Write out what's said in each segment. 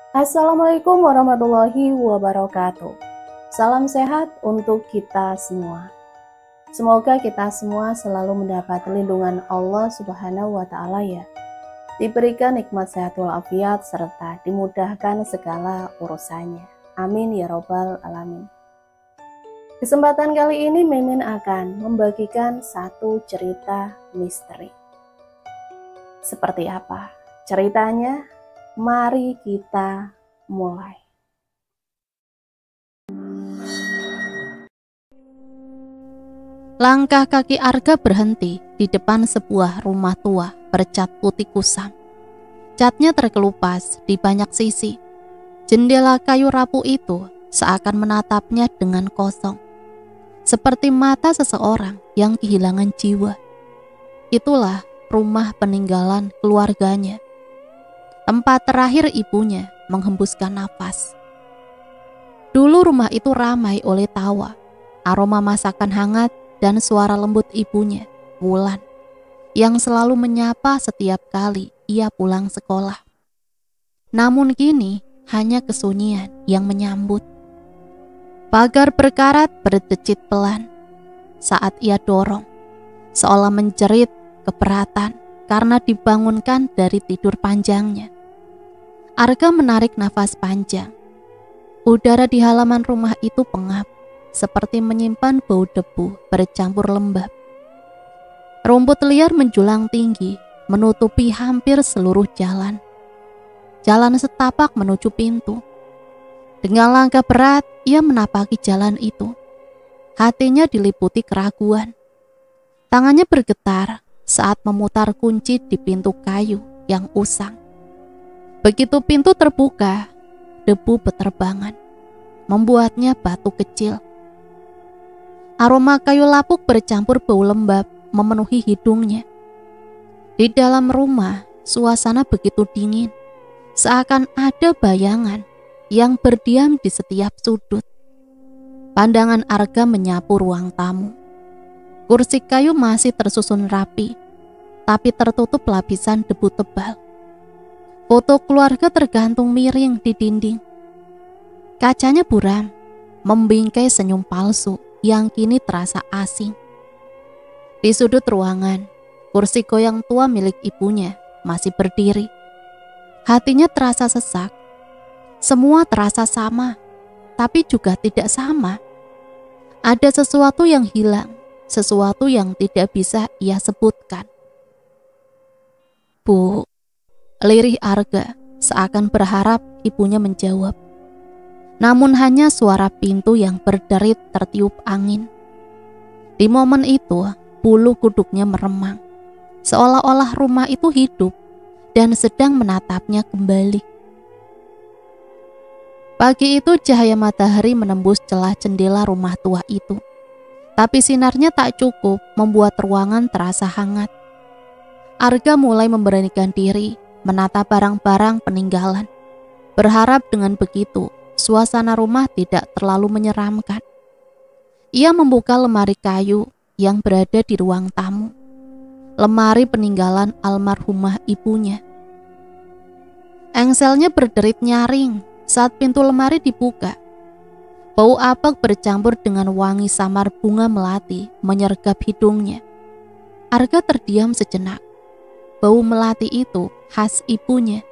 Assalamualaikum warahmatullahi wabarakatuh. Salam sehat untuk kita semua. Semoga kita semua selalu mendapat lindungan Allah Subhanahu wa Ta'ala ya. Diberikan nikmat sehat walafiat serta dimudahkan segala urusannya. Amin ya Robbal Alamin. Kesempatan kali ini Mimin akan membagikan satu cerita misteri. Seperti apa ceritanya? Mari kita mulai. Langkah kaki Arga berhenti di depan sebuah rumah tua bercat putih kusam. Catnya terkelupas di banyak sisi. Jendela kayu rapuh itu seakan menatapnya dengan kosong, seperti mata seseorang yang kehilangan jiwa. Itulah rumah peninggalan keluarganya, tempat terakhir ibunya menghembuskan nafas. Dulu rumah itu ramai oleh tawa, aroma masakan hangat, dan suara lembut ibunya, Wulan, yang selalu menyapa setiap kali ia pulang sekolah. Namun kini hanya kesunyian yang menyambut. Pagar berkarat berdecit pelan saat ia dorong, seolah menjerit keberatan karena dibangunkan dari tidur panjangnya. Arga menarik nafas panjang. Udara di halaman rumah itu pengap, seperti menyimpan bau debu bercampur lembab. Rumput liar menjulang tinggi, menutupi hampir seluruh jalan. Jalan setapak menuju pintu. Dengan langkah berat, ia menapaki jalan itu. Hatinya diliputi keraguan. Tangannya bergetar saat memutar kunci di pintu kayu yang usang. Begitu pintu terbuka, debu beterbangan, membuatnya batuk kecil. Aroma kayu lapuk bercampur bau lembab memenuhi hidungnya. Di dalam rumah, suasana begitu dingin, seakan ada bayangan yang berdiam di setiap sudut. Pandangan Arga menyapu ruang tamu. Kursi kayu masih tersusun rapi, tapi tertutup lapisan debu tebal. Foto keluarga tergantung miring di dinding. Kacanya buram, membingkai senyum palsu yang kini terasa asing. Di sudut ruangan, kursi goyang tua milik ibunya masih berdiri. Hatinya terasa sesak. Semua terasa sama, tapi juga tidak sama. Ada sesuatu yang hilang, sesuatu yang tidak bisa ia sebutkan. "Bu," lirih Arga seakan berharap ibunya menjawab. Namun hanya suara pintu yang berderit tertiup angin. Di momen itu, bulu kuduknya meremang, seolah-olah rumah itu hidup dan sedang menatapnya kembali. Pagi itu cahaya matahari menembus celah jendela rumah tua itu. Tapi sinarnya tak cukup membuat ruangan terasa hangat. Arga mulai memberanikan diri menata barang-barang peninggalan. Berharap dengan begitu, suasana rumah tidak terlalu menyeramkan. Ia membuka lemari kayu yang berada di ruang tamu. Lemari peninggalan almarhumah ibunya. Engselnya berderit nyaring saat pintu lemari dibuka. Bau apek bercampur dengan wangi samar bunga melati menyergap hidungnya. Arga terdiam sejenak. Bau melati itu khas ibunya.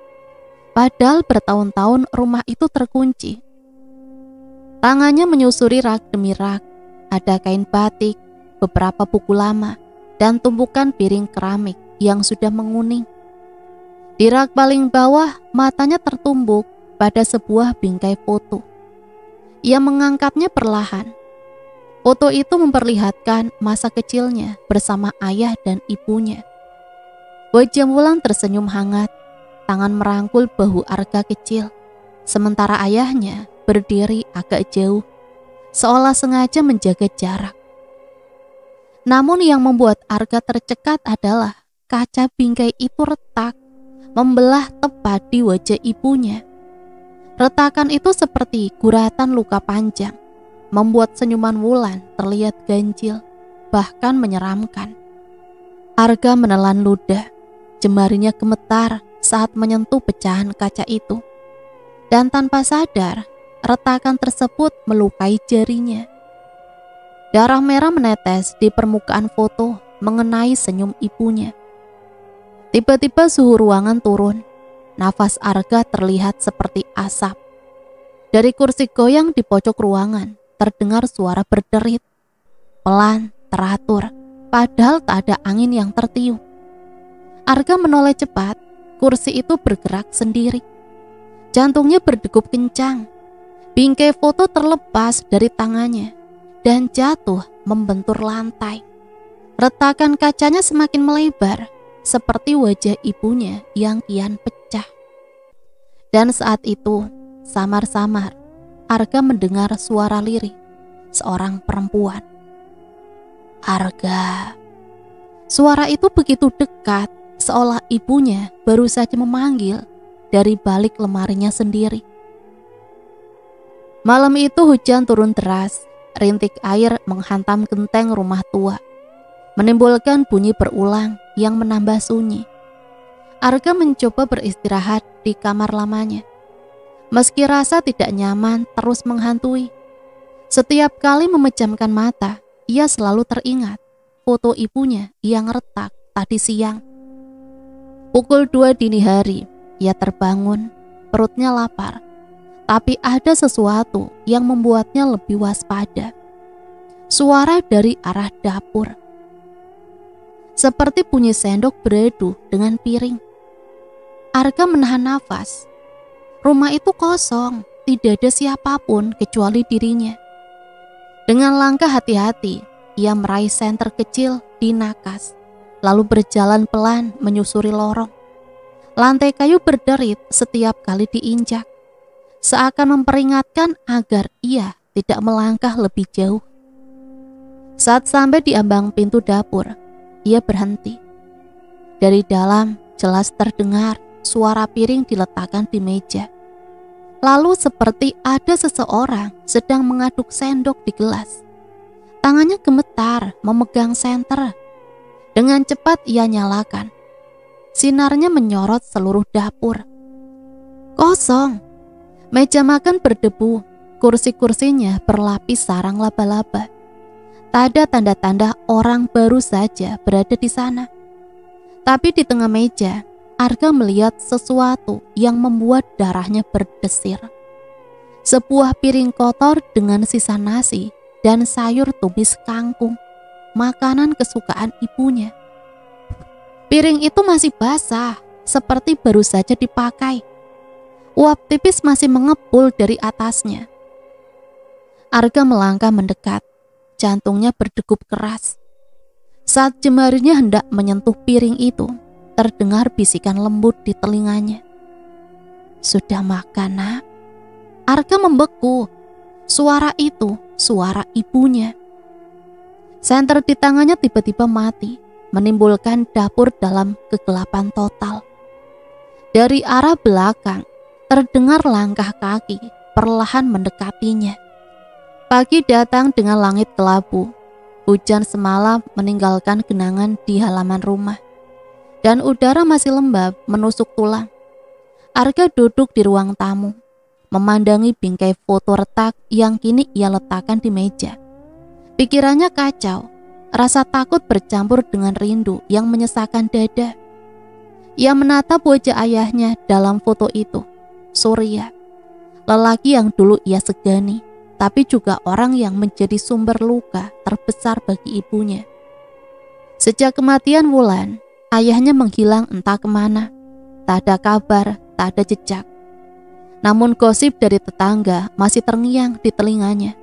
Padahal bertahun-tahun rumah itu terkunci. Tangannya menyusuri rak demi rak. Ada kain batik, beberapa buku lama, dan tumpukan piring keramik yang sudah menguning. Di rak paling bawah, matanya tertumbuk pada sebuah bingkai foto. Ia mengangkatnya perlahan. Foto itu memperlihatkan masa kecilnya bersama ayah dan ibunya. Wajah Wulan tersenyum hangat. Tangan merangkul bahu Arga kecil, sementara ayahnya berdiri agak jauh, seolah sengaja menjaga jarak. Namun yang membuat Arga tercekat adalah kaca bingkai itu retak, membelah tepat di wajah ibunya. Retakan itu seperti guratan luka panjang, membuat senyuman Wulan terlihat ganjil, bahkan menyeramkan. Arga menelan ludah, jemarinya gemetar saat menyentuh pecahan kaca itu. Dan tanpa sadar, retakan tersebut melukai jarinya. Darah merah menetes di permukaan foto mengenai senyum ibunya. Tiba-tiba suhu ruangan turun. Nafas Arga terlihat seperti asap. Dari kursi goyang di pojok ruangan, terdengar suara berderit. Pelan, teratur, padahal tak ada angin yang tertiup. Arga menoleh cepat, kursi itu bergerak sendiri. Jantungnya berdegup kencang. Bingkai foto terlepas dari tangannya dan jatuh membentur lantai. Retakan kacanya semakin melebar, seperti wajah ibunya yang kian pecah. Dan saat itu, samar-samar, Arga mendengar suara lirih seorang perempuan. Arga. Suara itu begitu dekat, seolah ibunya baru saja memanggil dari balik lemarinya sendiri. Malam itu hujan turun deras, rintik air menghantam genteng rumah tua, menimbulkan bunyi berulang yang menambah sunyi. Arga mencoba beristirahat di kamar lamanya. Meski rasa tidak nyaman terus menghantui, setiap kali memejamkan mata, ia selalu teringat foto ibunya yang retak tadi siang. Pukul 2 dini hari, ia terbangun, perutnya lapar, tapi ada sesuatu yang membuatnya lebih waspada. Suara dari arah dapur, seperti bunyi sendok beradu dengan piring. Arga menahan nafas. Rumah itu kosong, tidak ada siapapun kecuali dirinya. Dengan langkah hati-hati, ia meraih senter kecil di nakas, lalu berjalan pelan menyusuri lorong. Lantai kayu berderit setiap kali diinjak, seakan memperingatkan agar ia tidak melangkah lebih jauh. Saat sampai di ambang pintu dapur, ia berhenti. Dari dalam jelas terdengar suara piring diletakkan di meja. Lalu seperti ada seseorang sedang mengaduk sendok di gelas. Tangannya gemetar memegang senter. Dengan cepat ia nyalakan. Sinarnya menyorot seluruh dapur. Kosong. Meja makan berdebu. Kursi-kursinya berlapis sarang laba-laba. Tak ada tanda-tanda orang baru saja berada di sana. Tapi di tengah meja, Arga melihat sesuatu yang membuat darahnya berdesir. Sebuah piring kotor dengan sisa nasi dan sayur tumis kangkung, makanan kesukaan ibunya. Piring itu masih basah, seperti baru saja dipakai. Uap tipis masih mengepul dari atasnya. Arga melangkah mendekat, jantungnya berdegup keras. Saat jemarinya hendak menyentuh piring itu, terdengar bisikan lembut di telinganya. Sudah makan, nak? Arga membeku. Suara itu, suara ibunya. Senter di tangannya tiba-tiba mati, menimbulkan dapur dalam kegelapan total. Dari arah belakang, terdengar langkah kaki perlahan mendekatinya. Pagi datang dengan langit kelabu. Hujan semalam meninggalkan genangan di halaman rumah. Dan udara masih lembab menusuk tulang. Arga duduk di ruang tamu, memandangi bingkai foto retak yang kini ia letakkan di meja. Pikirannya kacau, rasa takut bercampur dengan rindu yang menyesakkan dada. Ia menatap wajah ayahnya dalam foto itu, Surya, lelaki yang dulu ia segani, tapi juga orang yang menjadi sumber luka terbesar bagi ibunya. Sejak kematian Wulan, ayahnya menghilang entah kemana. Tak ada kabar, tak ada jejak. Namun gosip dari tetangga masih terngiang di telinganya.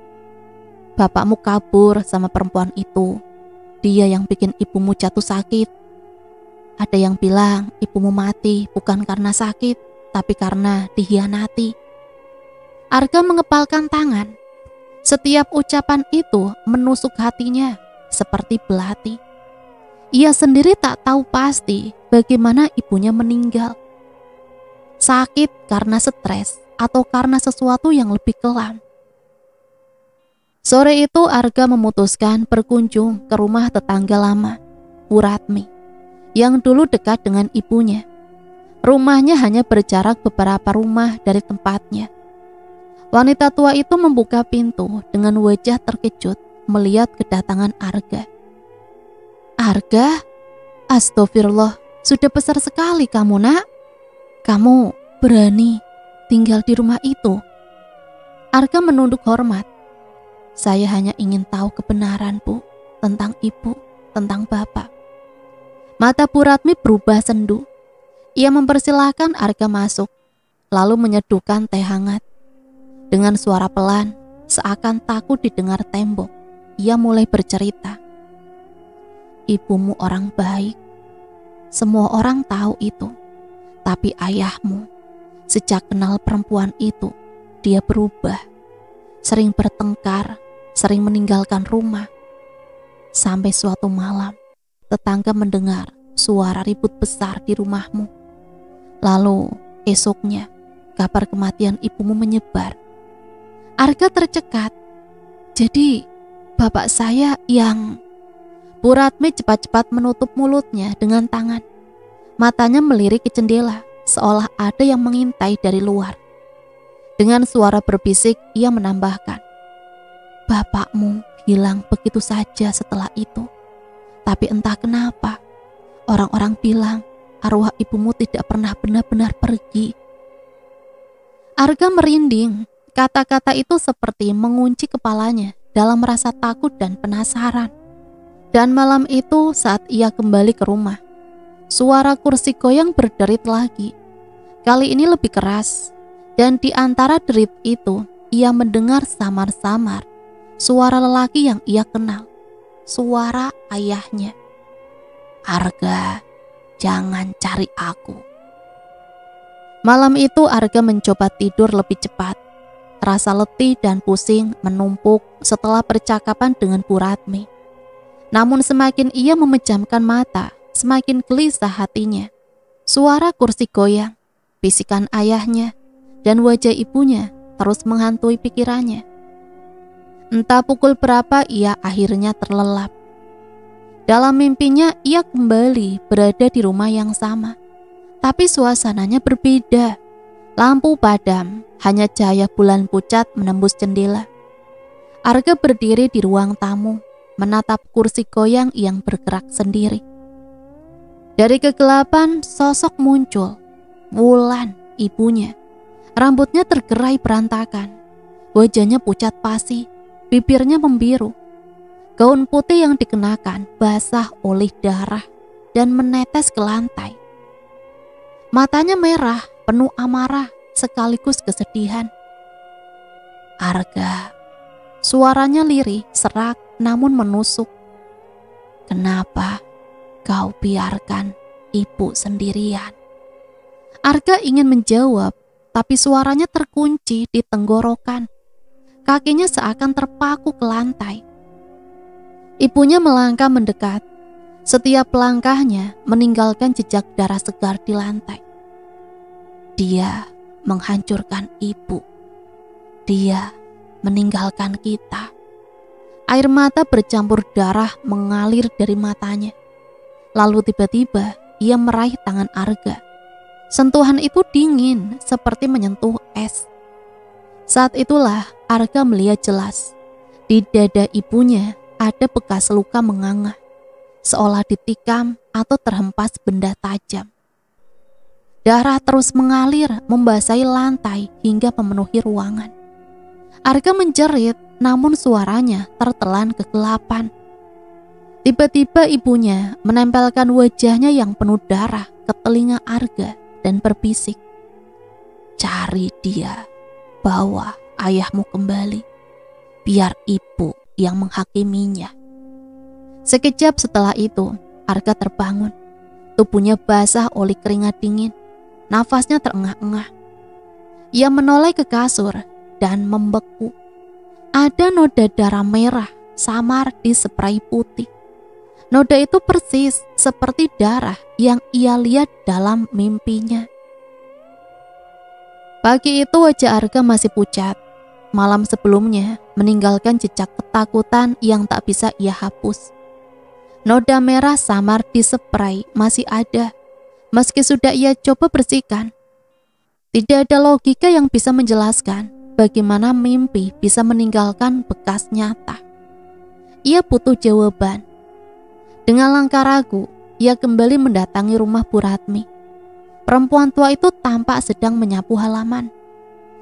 Bapakmu kabur sama perempuan itu. Dia yang bikin ibumu jatuh sakit. Ada yang bilang ibumu mati bukan karena sakit, tapi karena dihianati. Arga mengepalkan tangan. Setiap ucapan itu menusuk hatinya seperti belati. Ia sendiri tak tahu pasti bagaimana ibunya meninggal. Sakit karena stres atau karena sesuatu yang lebih kelam. Sore itu Arga memutuskan berkunjung ke rumah tetangga lama, Bu Ratmi, yang dulu dekat dengan ibunya. Rumahnya hanya berjarak beberapa rumah dari tempatnya. Wanita tua itu membuka pintu dengan wajah terkejut melihat kedatangan Arga. Arga? Astagfirullah, sudah besar sekali kamu, nak. Kamu berani tinggal di rumah itu? Arga menunduk hormat. Saya hanya ingin tahu kebenaran, Bu, tentang ibu, tentang bapak. Mata Bu Ratmi berubah sendu. Ia mempersilahkan Arga masuk, lalu menyeduhkan teh hangat. Dengan suara pelan, seakan takut didengar tembok, ia mulai bercerita. Ibumu orang baik. Semua orang tahu itu. Tapi ayahmu, sejak kenal perempuan itu, dia berubah. Sering bertengkar, sering meninggalkan rumah. Sampai suatu malam, tetangga mendengar suara ribut besar di rumahmu. Lalu esoknya, kabar kematian ibumu menyebar. Arga tercekat. Jadi, bapak saya yang... Bu Ratmi cepat-cepat menutup mulutnya dengan tangan. Matanya melirik ke jendela, seolah ada yang mengintai dari luar. Dengan suara berbisik, ia menambahkan, bapakmu hilang begitu saja setelah itu. Tapi entah kenapa, orang-orang bilang arwah ibumu tidak pernah benar-benar pergi. Arga merinding. Kata-kata itu seperti mengunci kepalanya dalam rasa takut dan penasaran. Dan malam itu saat ia kembali ke rumah, suara kursi goyang berderit lagi. Kali ini lebih keras. Dan di antara derit itu, ia mendengar samar-samar suara lelaki yang ia kenal. Suara ayahnya. Arga, jangan cari aku. Malam itu Arga mencoba tidur lebih cepat. Rasa letih dan pusing menumpuk setelah percakapan dengan Bu Ratmi. Namun semakin ia memejamkan mata, semakin gelisah hatinya. Suara kursi goyang, bisikan ayahnya, dan wajah ibunya terus menghantui pikirannya. Entah pukul berapa ia akhirnya terlelap. Dalam mimpinya ia kembali berada di rumah yang sama. Tapi suasananya berbeda. Lampu padam, hanya cahaya bulan pucat menembus jendela. Arga berdiri di ruang tamu, menatap kursi goyang yang bergerak sendiri. Dari kegelapan, sosok muncul. Wulan, ibunya. Rambutnya tergerai berantakan. Wajahnya pucat pasi, bibirnya membiru. Gaun putih yang dikenakan basah oleh darah dan menetes ke lantai. Matanya merah, penuh amarah sekaligus kesedihan. Arga, suaranya lirih, serak namun menusuk. Kenapa kau biarkan ibu sendirian? Arga ingin menjawab, tapi suaranya terkunci di tenggorokan. Kakinya seakan terpaku ke lantai. Ibunya melangkah mendekat. Setiap langkahnya meninggalkan jejak darah segar di lantai. Dia menghancurkan ibu. Dia meninggalkan kita. Air mata bercampur darah mengalir dari matanya. Lalu tiba-tiba ia meraih tangan Arga. Sentuhan itu dingin seperti menyentuh es. Saat itulah Arga melihat jelas. Di dada ibunya ada bekas luka menganga, seolah ditikam atau terhempas benda tajam. Darah terus mengalir membasahi lantai hingga memenuhi ruangan. Arga menjerit, namun suaranya tertelan kegelapan. Tiba-tiba ibunya menempelkan wajahnya yang penuh darah ke telinga Arga dan berbisik, "Cari dia, bawa ayahmu kembali, biar ibu yang menghakiminya." Sekejap setelah itu, Arga terbangun. Tubuhnya basah oleh keringat dingin. Nafasnya terengah-engah. Ia menoleh ke kasur dan membeku. Ada noda darah merah samar di spray putih. Noda itu persis seperti darah yang ia lihat dalam mimpinya. Pagi itu wajah Arga masih pucat. Malam sebelumnya meninggalkan jejak ketakutan yang tak bisa ia hapus. Noda merah samar di spray masih ada, Meski sudah ia coba bersihkan, tidak ada logika yang bisa menjelaskan bagaimana mimpi bisa meninggalkan bekas nyata. Ia butuh jawaban. Dengan langkah ragu, ia kembali mendatangi rumah Bu Ratmi. Perempuan tua itu tampak sedang menyapu halaman.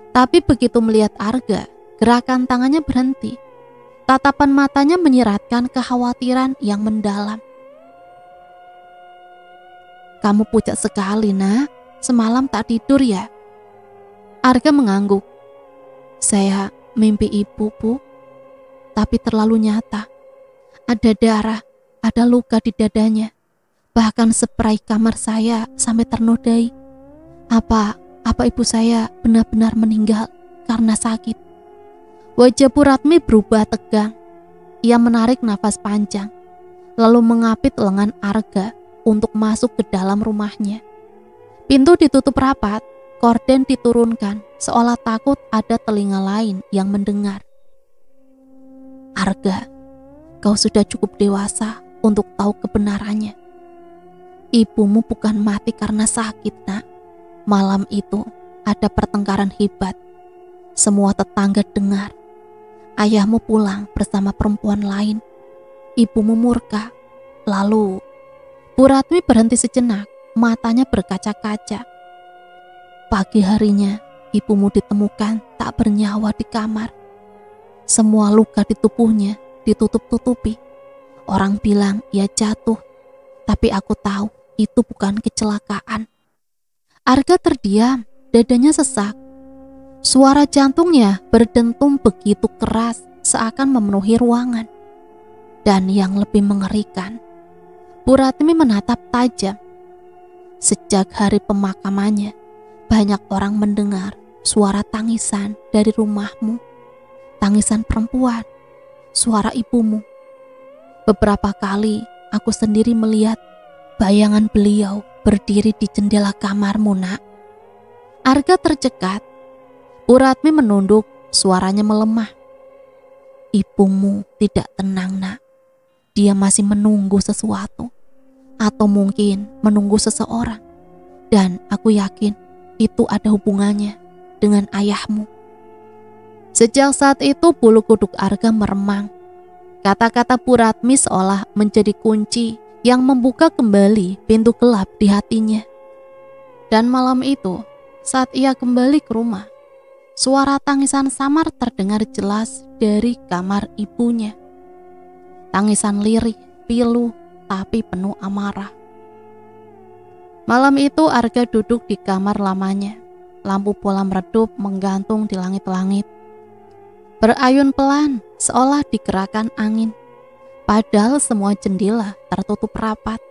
Tapi begitu melihat Arga, gerakan tangannya berhenti. Tatapan matanya menyiratkan kekhawatiran yang mendalam. "Kamu pucat sekali, Nak. Semalam tak tidur ya?" Arga mengangguk. "Saya mimpi ibu, Bu. Tapi terlalu nyata. Ada darah, ada luka di dadanya. Bahkan spray kamar saya sampai ternodai. Apa ibu saya benar-benar meninggal karena sakit?" Wajah Bu Ratmi berubah tegang. Ia menarik nafas panjang, lalu mengapit lengan Arga untuk masuk ke dalam rumahnya. Pintu ditutup rapat, korden diturunkan, seolah takut ada telinga lain yang mendengar. "Arga, kau sudah cukup dewasa untuk tahu kebenarannya. Ibumu bukan mati karena sakit, Nak. Malam itu ada pertengkaran hebat. Semua tetangga dengar. Ayahmu pulang bersama perempuan lain. Ibumu murka. Lalu..." Bu Ratmi berhenti sejenak, matanya berkaca-kaca. "Pagi harinya, ibumu ditemukan tak bernyawa di kamar. Semua luka di tubuhnya ditutup-tutupi. Orang bilang ia jatuh, tapi aku tahu itu bukan kecelakaan." Arga terdiam, dadanya sesak. Suara jantungnya berdentum begitu keras, seakan memenuhi ruangan. Dan yang lebih mengerikan, Bu Ratmi menatap tajam. "Sejak hari pemakamannya, banyak orang mendengar suara tangisan dari rumahmu. Tangisan perempuan, suara ibumu. Beberapa kali aku sendiri melihat bayangan beliau berdiri di jendela kamarmu, Nak." Arga tercekat. Bu Ratmi menunduk, suaranya melemah. "Ibumu tidak tenang, Nak. Dia masih menunggu sesuatu, atau mungkin menunggu seseorang. Dan aku yakin itu ada hubungannya dengan ayahmu." Sejak saat itu bulu kuduk Arga meremang. Kata-kata Bu Ratmi seolah menjadi kunci yang membuka kembali pintu gelap di hatinya. Dan malam itu, saat ia kembali ke rumah, suara tangisan samar terdengar jelas dari kamar ibunya. Tangisan lirih, pilu, tapi penuh amarah. Malam itu Arga duduk di kamar lamanya. Lampu bola meredup menggantung di langit-langit. Berayun pelan, seolah digerakkan angin. Padahal semua jendela tertutup rapat.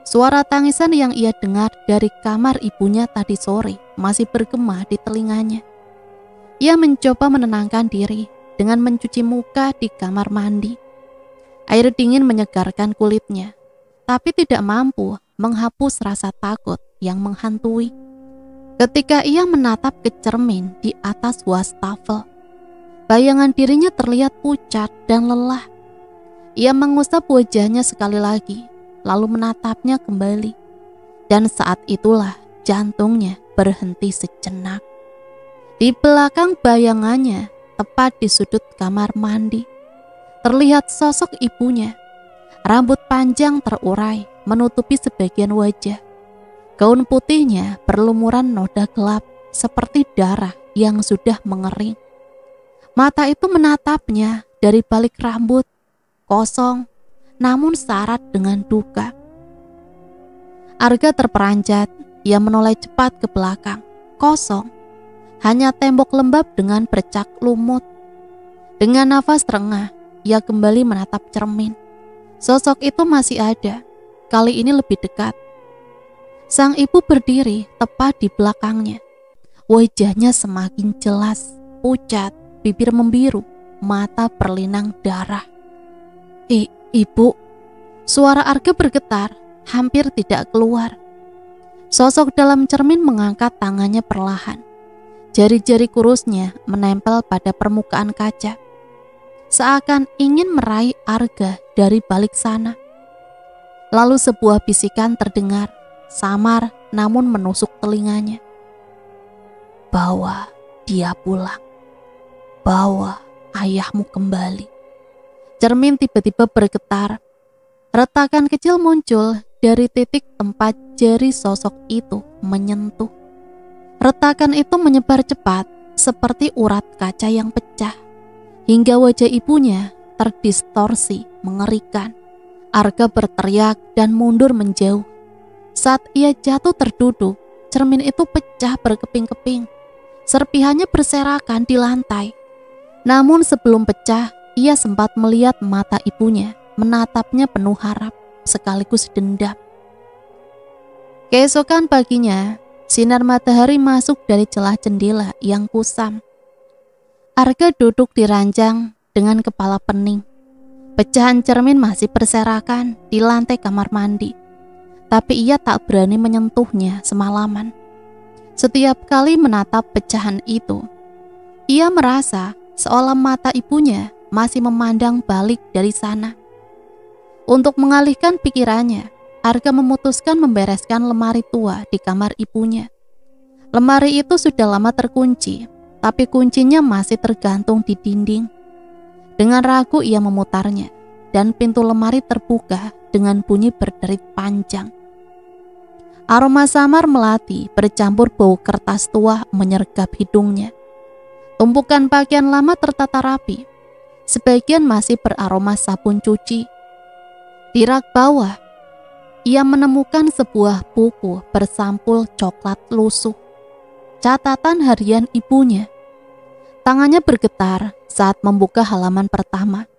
Suara tangisan yang ia dengar dari kamar ibunya tadi sore masih bergema di telinganya. Ia mencoba menenangkan diri dengan mencuci muka di kamar mandi. Air dingin menyegarkan kulitnya, tapi tidak mampu menghapus rasa takut yang menghantui. Ketika ia menatap ke cermin di atas wastafel, bayangan dirinya terlihat pucat dan lelah. Ia mengusap wajahnya sekali lagi, lalu menatapnya kembali. Dan saat itulah jantungnya berhenti sejenak. Di belakang bayangannya, tepat di sudut kamar mandi, terlihat sosok ibunya. Rambut panjang terurai menutupi sebagian wajah. Gaun putihnya berlumuran noda gelap seperti darah yang sudah mengering. Mata itu menatapnya dari balik rambut, kosong namun syarat dengan duka. Arga terperanjat, ia menoleh cepat ke belakang. Kosong, hanya tembok lembab dengan bercak lumut. Dengan nafas terengah, ia kembali menatap cermin. Sosok itu masih ada, kali ini lebih dekat. Sang ibu berdiri tepat di belakangnya. Wajahnya semakin jelas, pucat, bibir membiru, mata berlinang darah. Ibu, suara Arga bergetar, hampir tidak keluar. Sosok dalam cermin mengangkat tangannya perlahan. Jari-jari kurusnya menempel pada permukaan kaca, seakan ingin meraih Arga dari balik sana. Lalu sebuah bisikan terdengar, samar namun menusuk telinganya. Bawa dia pulang. Bawa ayahmu kembali. Cermin tiba-tiba bergetar. Retakan kecil muncul dari titik tempat jari sosok itu menyentuh. Retakan itu menyebar cepat seperti urat kaca yang pecah, hingga wajah ibunya terdistorsi mengerikan. Arga berteriak dan mundur menjauh. Saat ia jatuh terduduk, cermin itu pecah berkeping-keping. Serpihannya berserakan di lantai. Namun sebelum pecah, ia sempat melihat mata ibunya menatapnya penuh harap sekaligus dendam. Keesokan paginya, sinar matahari masuk dari celah jendela yang kusam. Arga duduk di ranjang dengan kepala pening. Pecahan cermin masih berserakan di lantai kamar mandi, tapi ia tak berani menyentuhnya semalaman. Setiap kali menatap pecahan itu, ia merasa seolah mata ibunya masih memandang balik dari sana. Untuk mengalihkan pikirannya, Arga memutuskan membereskan lemari tua di kamar ibunya. Lemari itu sudah lama terkunci, tapi kuncinya masih tergantung di dinding. Dengan ragu ia memutarnya, dan pintu lemari terbuka dengan bunyi berderit panjang. Aroma samar melati bercampur bau kertas tua menyergap hidungnya. Tumpukan pakaian lama tertata rapi, sebagian masih beraroma sabun cuci. Di rak bawah, ia menemukan sebuah buku bersampul coklat lusuh. Catatan harian ibunya. Tangannya bergetar saat membuka halaman pertama.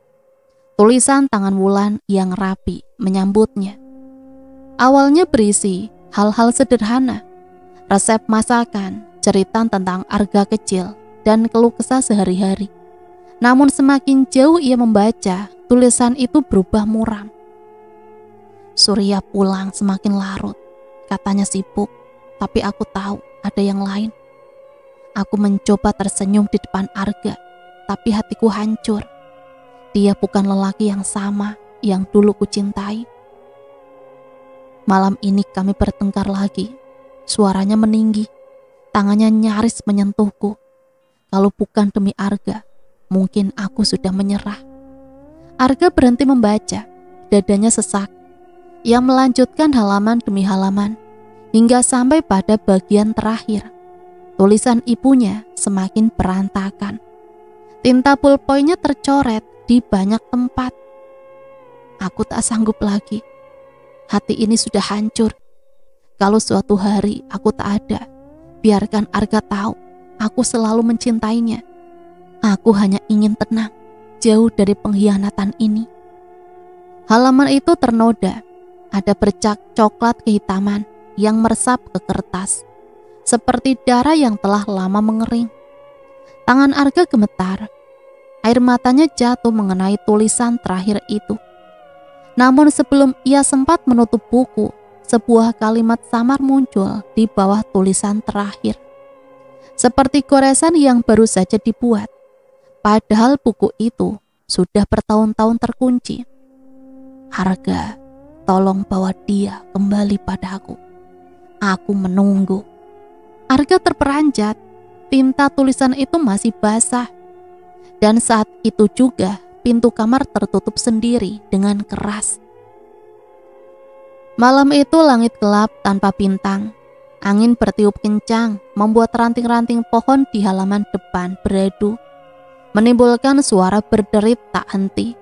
Tulisan tangan Wulan yang rapi menyambutnya. Awalnya berisi hal-hal sederhana, resep masakan, cerita tentang Arga kecil, dan keluh kesah sehari-hari. Namun semakin jauh ia membaca, tulisan itu berubah muram. Surya pulang semakin larut, katanya sibuk, tapi aku tahu ada yang lain. Aku mencoba tersenyum di depan Arga, tapi hatiku hancur. Dia bukan lelaki yang sama yang dulu kucintai. Malam ini kami bertengkar lagi. Suaranya meninggi, tangannya nyaris menyentuhku. Kalau bukan demi Arga, mungkin aku sudah menyerah. Arga berhenti membaca, dadanya sesak. Ia melanjutkan halaman demi halaman, hingga sampai pada bagian terakhir. Tulisan ibunya semakin berantakan. Tinta pulpoinnya tercoret di banyak tempat. Aku tak sanggup lagi. Hati ini sudah hancur. Kalau suatu hari aku tak ada, biarkan Arga tahu aku selalu mencintainya. Aku hanya ingin tenang, jauh dari pengkhianatan ini. Halaman itu ternoda. Ada bercak coklat kehitaman yang meresap ke kertas, seperti darah yang telah lama mengering. Tangan Arga gemetar. Air matanya jatuh mengenai tulisan terakhir itu. Namun sebelum ia sempat menutup buku, sebuah kalimat samar muncul di bawah tulisan terakhir. Seperti goresan yang baru saja dibuat, padahal buku itu sudah bertahun-tahun terkunci. Arga, tolong bawa dia kembali padaku. Aku menunggu. Arga terperanjat, tinta tulisan itu masih basah. Dan saat itu juga, pintu kamar tertutup sendiri dengan keras. Malam itu langit gelap tanpa bintang. Angin bertiup kencang, membuat ranting-ranting pohon di halaman depan beradu, menimbulkan suara berderit tak henti.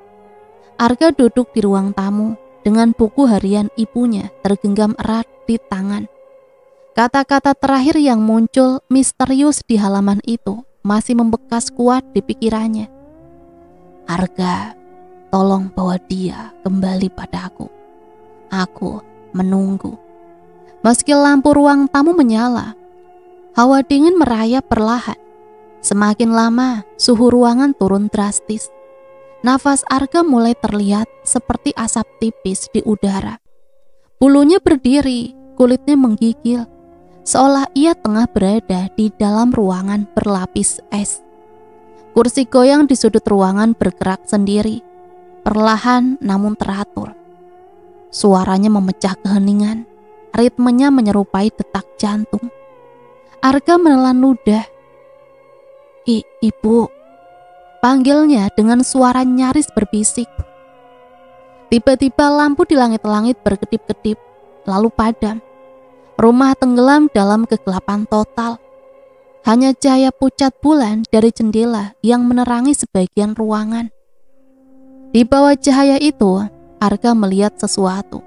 Arga duduk di ruang tamu dengan buku harian ibunya tergenggam erat di tangan. Kata-kata terakhir yang muncul misterius di halaman itu masih membekas kuat di pikirannya. Arga, tolong bawa dia kembali padaku. Aku menunggu. Meski lampu ruang tamu menyala, hawa dingin merayap perlahan. Semakin lama, suhu ruangan turun drastis. Nafas Arga mulai terlihat seperti asap tipis di udara. Bulunya berdiri, kulitnya menggigil, seolah ia tengah berada di dalam ruangan berlapis es. Kursi goyang di sudut ruangan bergerak sendiri, perlahan namun teratur. Suaranya memecah keheningan. ritmenya menyerupai detak jantung. Arga menelan ludah. Ibu, panggilnya dengan suara nyaris berbisik. Tiba-tiba lampu di langit-langit berkedip-kedip, lalu padam. Rumah tenggelam dalam kegelapan total. Hanya cahaya pucat bulan dari jendela yang menerangi sebagian ruangan. Di bawah cahaya itu, Arga melihat sesuatu.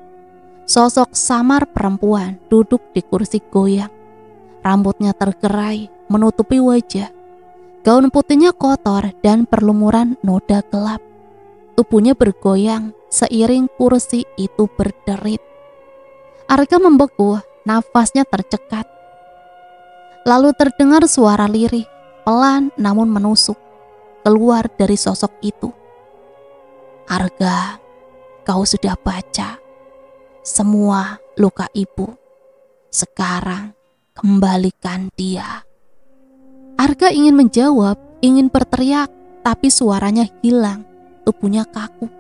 Sosok samar perempuan duduk di kursi goyang. Rambutnya tergerai, menutupi wajah. Gaun putihnya kotor dan berlumuran noda gelap. Tubuhnya bergoyang seiring kursi itu berderit. Arga membeku, nafasnya tercekat. Lalu terdengar suara lirih, pelan namun menusuk, keluar dari sosok itu. Arga, kau sudah baca semua luka ibu. Sekarang kembalikan dia. Arga ingin menjawab, ingin berteriak, tapi suaranya hilang, tubuhnya kaku.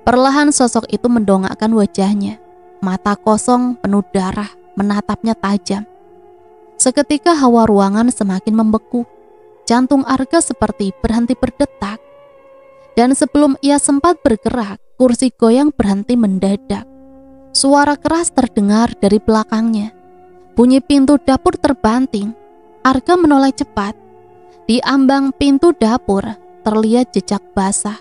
Perlahan sosok itu mendongakkan wajahnya, mata kosong penuh darah menatapnya tajam. Seketika hawa ruangan semakin membeku, jantung Arga seperti berhenti berdetak. Dan sebelum ia sempat bergerak, kursi goyang berhenti mendadak. Suara keras terdengar dari belakangnya. Bunyi pintu dapur terbanting. Arga menoleh cepat. Di ambang pintu dapur terlihat jejak basah.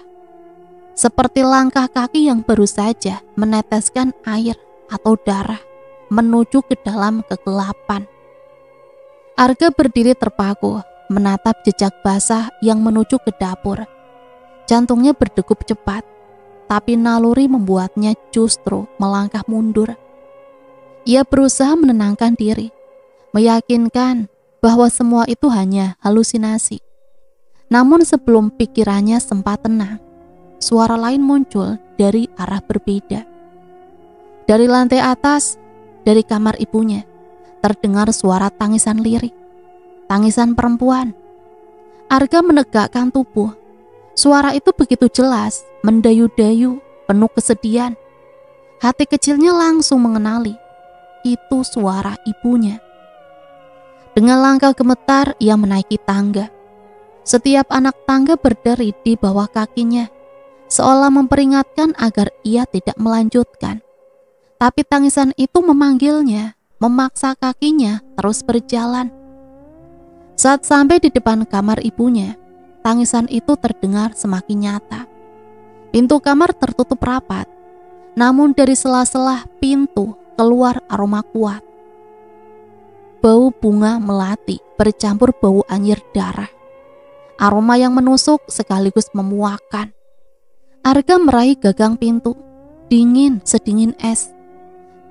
Seperti langkah kaki yang baru saja meneteskan air atau darah menuju ke dalam kegelapan. Arga berdiri terpaku, menatap jejak basah yang menuju ke dapur. Jantungnya berdegup cepat, tapi naluri membuatnya justru melangkah mundur. Ia berusaha menenangkan diri, meyakinkan bahwa semua itu hanya halusinasi. Namun sebelum pikirannya sempat tenang, suara lain muncul dari arah berbeda. Dari lantai atas, dari kamar ibunya, terdengar suara tangisan lirih, tangisan perempuan. Arga menegakkan tubuh. Suara itu begitu jelas, mendayu-dayu, penuh kesedihan. Hati kecilnya langsung mengenali, itu suara ibunya. Dengan langkah gemetar, ia menaiki tangga. Setiap anak tangga berderit di bawah kakinya, seolah memperingatkan agar ia tidak melanjutkan. Tapi tangisan itu memanggilnya, memaksa kakinya terus berjalan. Saat sampai di depan kamar ibunya, tangisan itu terdengar semakin nyata. Pintu kamar tertutup rapat, namun dari sela-sela pintu keluar aroma kuat. Bau bunga melati bercampur bau anyir darah. Aroma yang menusuk sekaligus memuakkan. Arga meraih gagang pintu, dingin sedingin es.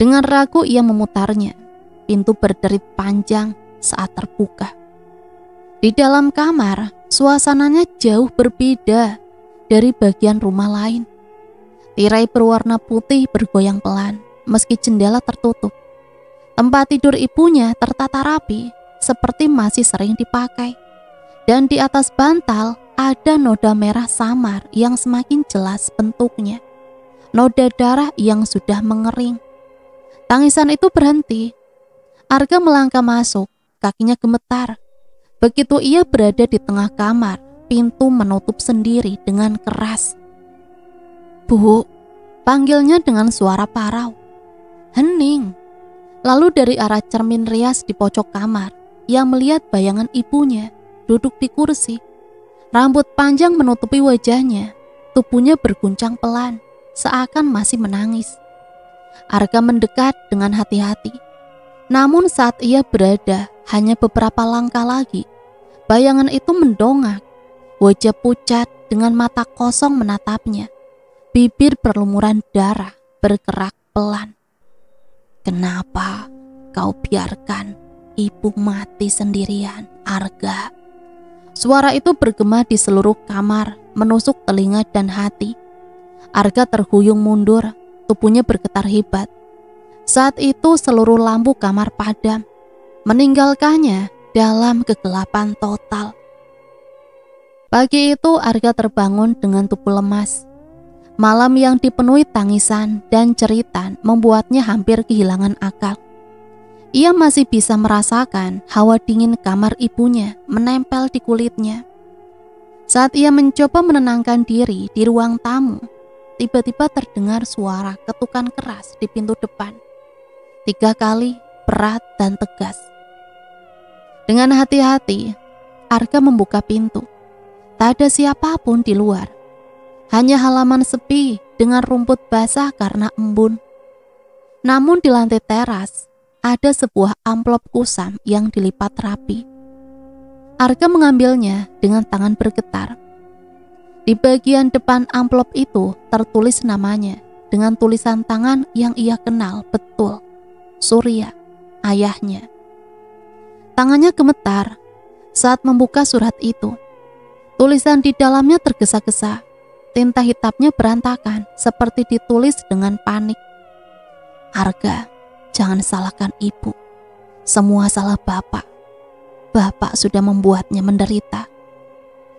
Dengan ragu ia memutarnya. Pintu berderit panjang saat terbuka. Di dalam kamar, suasananya jauh berbeda dari bagian rumah lain. Tirai berwarna putih bergoyang pelan, meski jendela tertutup. Tempat tidur ibunya tertata rapi, seperti masih sering dipakai. Dan di atas bantal ada noda merah samar yang semakin jelas bentuknya. Noda darah yang sudah mengering. Tangisan itu berhenti. Arga melangkah masuk, kakinya gemetar. Begitu ia berada di tengah kamar, pintu menutup sendiri dengan keras. Bu, panggilnya dengan suara parau. Hening. Lalu dari arah cermin rias di pojok kamar, ia melihat bayangan ibunya duduk di kursi. Rambut panjang menutupi wajahnya, tubuhnya berguncang pelan, seakan masih menangis. Arga mendekat dengan hati-hati. Namun saat ia berada hanya beberapa langkah lagi, bayangan itu mendongak. Wajah pucat dengan mata kosong menatapnya. Bibir berlumuran darah bergerak pelan. Kenapa kau biarkan ibu mati sendirian, Arga? Suara itu bergema di seluruh kamar, menusuk telinga dan hati. Arga terhuyung mundur, tubuhnya bergetar hebat. Saat itu seluruh lampu kamar padam, meninggalkannya dalam kegelapan total. Pagi itu Arga terbangun dengan tubuh lemas. Malam yang dipenuhi tangisan dan cerita membuatnya hampir kehilangan akal. Ia masih bisa merasakan hawa dingin kamar ibunya menempel di kulitnya. Saat ia mencoba menenangkan diri di ruang tamu, tiba-tiba terdengar suara ketukan keras di pintu depan. 3 kali, berat dan tegas. Dengan hati-hati, Arga membuka pintu. Tak ada siapapun di luar. Hanya halaman sepi dengan rumput basah karena embun. Namun di lantai teras, ada sebuah amplop kusam yang dilipat rapi. Arga mengambilnya dengan tangan bergetar. Di bagian depan amplop itu tertulis namanya dengan tulisan tangan yang ia kenal betul, Surya, ayahnya. Tangannya gemetar saat membuka surat itu. Tulisan di dalamnya tergesa-gesa. Tinta hitamnya berantakan seperti ditulis dengan panik. Arga, jangan salahkan ibu. Semua salah bapak. Bapak sudah membuatnya menderita.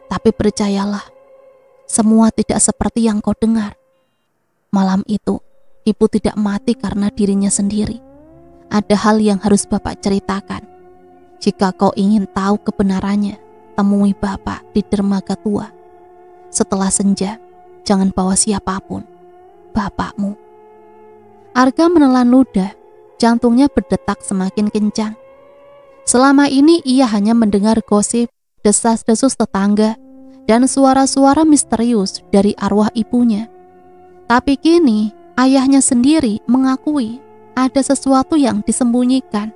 Tapi percayalah, semua tidak seperti yang kau dengar. Malam itu, ibu tidak mati karena dirinya sendiri. Ada hal yang harus bapak ceritakan. Jika kau ingin tahu kebenarannya, temui bapak di dermaga tua. Setelah senja, jangan bawa siapapun. Bapakmu. Arga menelan ludah. Jantungnya berdetak semakin kencang. Selama ini ia hanya mendengar gosip, desas-desus tetangga, dan suara-suara misterius dari arwah ibunya. Tapi kini ayahnya sendiri mengakui ada sesuatu yang disembunyikan.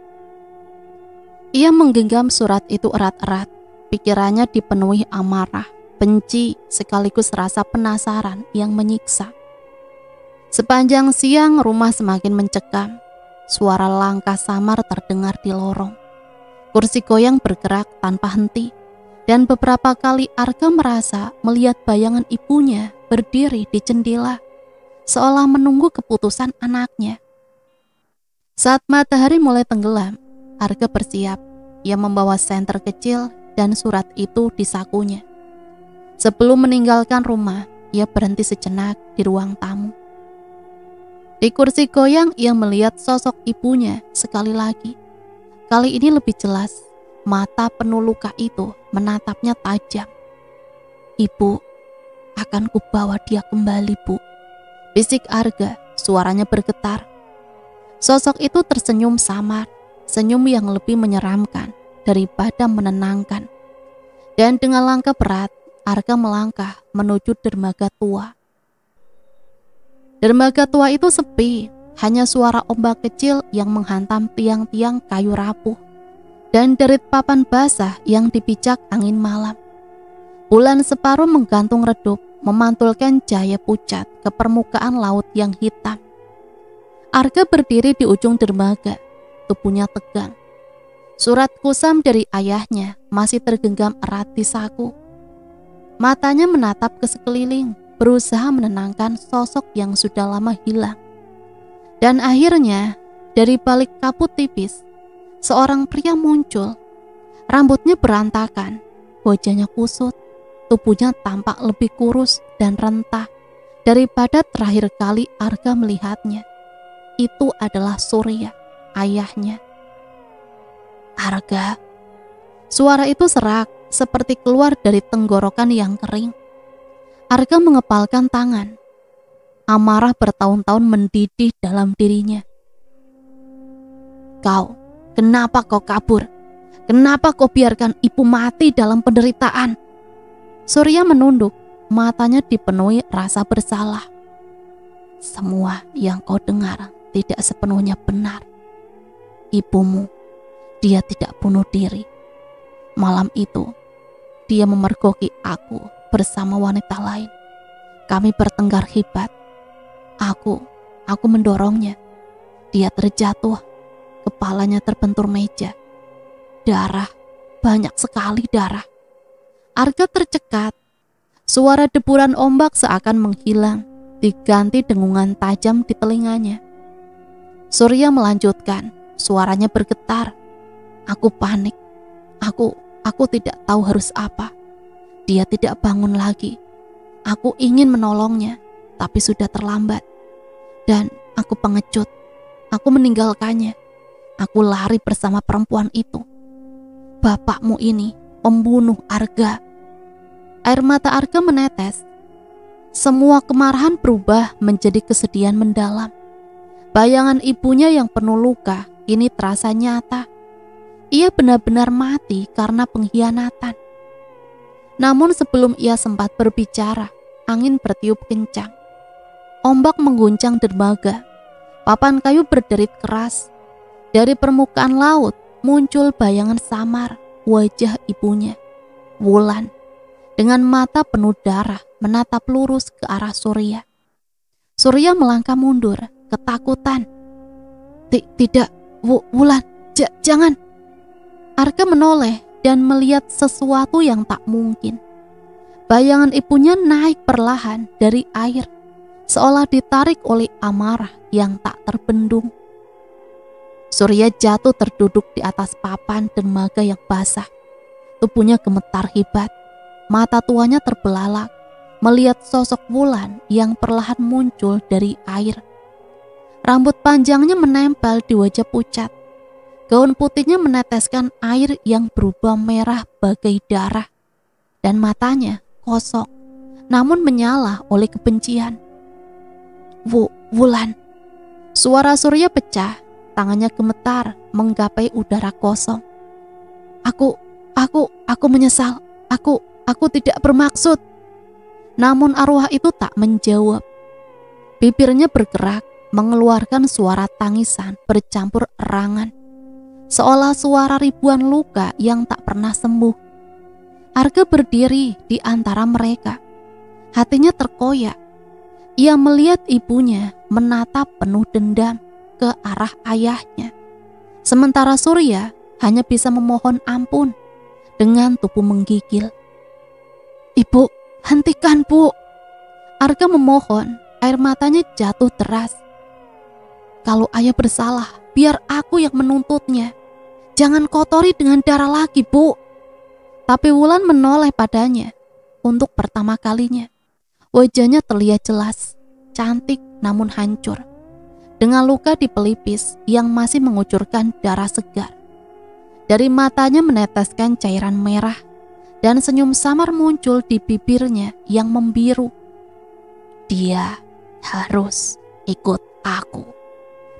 Ia menggenggam surat itu erat-erat. Pikirannya dipenuhi amarah, benci, sekaligus rasa penasaran yang menyiksa. Sepanjang siang rumah semakin mencekam. Suara langkah samar terdengar di lorong. Kursi goyang bergerak tanpa henti. Dan beberapa kali Arga merasa melihat bayangan ibunya berdiri di jendela, seolah menunggu keputusan anaknya. Saat matahari mulai tenggelam, Arga bersiap. Ia membawa senter kecil dan surat itu di sakunya. Sebelum meninggalkan rumah, ia berhenti sejenak di ruang tamu. Di kursi goyang ia melihat sosok ibunya sekali lagi. Kali ini lebih jelas, mata penuh luka itu menatapnya tajam. Ibu, akan kubawa dia kembali, Bu. Bisik Arga, suaranya bergetar. Sosok itu tersenyum samar, senyum yang lebih menyeramkan daripada menenangkan. Dan dengan langkah berat, Arga melangkah menuju dermaga tua. Dermaga tua itu sepi, hanya suara ombak kecil yang menghantam tiang-tiang kayu rapuh dan derit papan basah yang dipijak angin malam. Bulan separuh menggantung redup, memantulkan cahaya pucat ke permukaan laut yang hitam. Arga berdiri di ujung dermaga, tubuhnya tegang. Surat kusam dari ayahnya masih tergenggam erat di saku. Matanya menatap ke sekeliling, berusaha menenangkan sosok yang sudah lama hilang. Dan akhirnya, dari balik kabut tipis, seorang pria muncul. Rambutnya berantakan, wajahnya kusut, tubuhnya tampak lebih kurus dan rentah daripada terakhir kali Arga melihatnya. Itu adalah Surya, ayahnya. Arga. Suara itu serak, seperti keluar dari tenggorokan yang kering. Arga mengepalkan tangan. Amarah bertahun-tahun mendidih dalam dirinya. Kenapa kau kabur? Kenapa kau biarkan ibu mati dalam penderitaan? Surya menunduk, matanya dipenuhi rasa bersalah. Semua yang kau dengar tidak sepenuhnya benar. Ibumu, dia tidak bunuh diri. Malam itu, dia memergoki aku bersama wanita lain. Kami bertengkar hebat. Aku mendorongnya. Dia terjatuh. Kepalanya terbentur meja. Darah, banyak sekali darah. Arga tercekat. Suara deburan ombak seakan menghilang, diganti dengungan tajam di telinganya. Surya melanjutkan, suaranya bergetar. Aku panik. Aku tidak tahu harus apa. Dia tidak bangun lagi. Aku ingin menolongnya, tapi sudah terlambat. Dan aku pengecut. Aku meninggalkannya. Aku lari bersama perempuan itu. Bapakmu ini pembunuh Arga. Air mata Arga menetes. Semua kemarahan berubah menjadi kesedihan mendalam. Bayangan ibunya yang penuh luka kini terasa nyata. Ia benar-benar mati karena pengkhianatan. Namun sebelum ia sempat berbicara, angin bertiup kencang. Ombak mengguncang dermaga. Papan kayu berderit keras. Dari permukaan laut muncul bayangan samar wajah ibunya, Wulan, dengan mata penuh darah menatap lurus ke arah Surya. Surya melangkah mundur, ketakutan. Tidak, Wulan, jangan. Arga menoleh dan melihat sesuatu yang tak mungkin. Bayangan ibunya naik perlahan dari air, seolah ditarik oleh amarah yang tak terbendung. Surya jatuh terduduk di atas papan dermaga yang basah. Tubuhnya gemetar hebat. Mata tuanya terbelalak melihat sosok Wulan yang perlahan muncul dari air. Rambut panjangnya menempel di wajah pucat. Gaun putihnya meneteskan air yang berubah merah bagai darah. Dan matanya kosong, namun menyala oleh kebencian. Wulan. Suara Surya pecah, tangannya gemetar menggapai udara kosong. Aku menyesal. Aku tidak bermaksud. Namun arwah itu tak menjawab. Bibirnya bergerak, mengeluarkan suara tangisan bercampur erangan, seolah suara ribuan luka yang tak pernah sembuh. Arga berdiri di antara mereka. Hatinya terkoyak. Ia melihat ibunya menatap penuh dendam ke arah ayahnya. Sementara Surya hanya bisa memohon ampun dengan tubuh menggigil. Ibu, hentikan, Bu. Arga memohon, air matanya jatuh deras. Kalau ayah bersalah, biar aku yang menuntutnya. Jangan kotori dengan darah lagi, Bu. Tapi Wulan menoleh padanya. Untuk pertama kalinya, wajahnya terlihat jelas, cantik namun hancur, dengan luka di pelipis yang masih mengucurkan darah segar. Dari matanya meneteskan cairan merah, dan senyum samar muncul di bibirnya yang membiru. Dia harus ikut aku,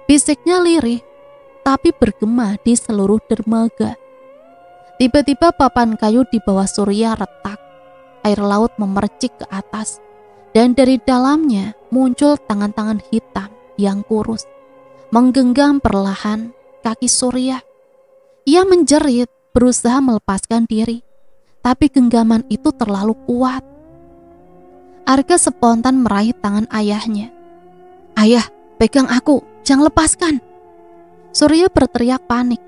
bisiknya lirih, tapi bergema di seluruh dermaga. Tiba-tiba papan kayu di bawah Surya retak. Air laut memercik ke atas, dan dari dalamnya muncul tangan-tangan hitam yang kurus, menggenggam perlahan kaki Surya. Ia menjerit, berusaha melepaskan diri, tapi genggaman itu terlalu kuat. Arga spontan meraih tangan ayahnya. Ayah, pegang aku, jangan lepaskan. Surya berteriak panik.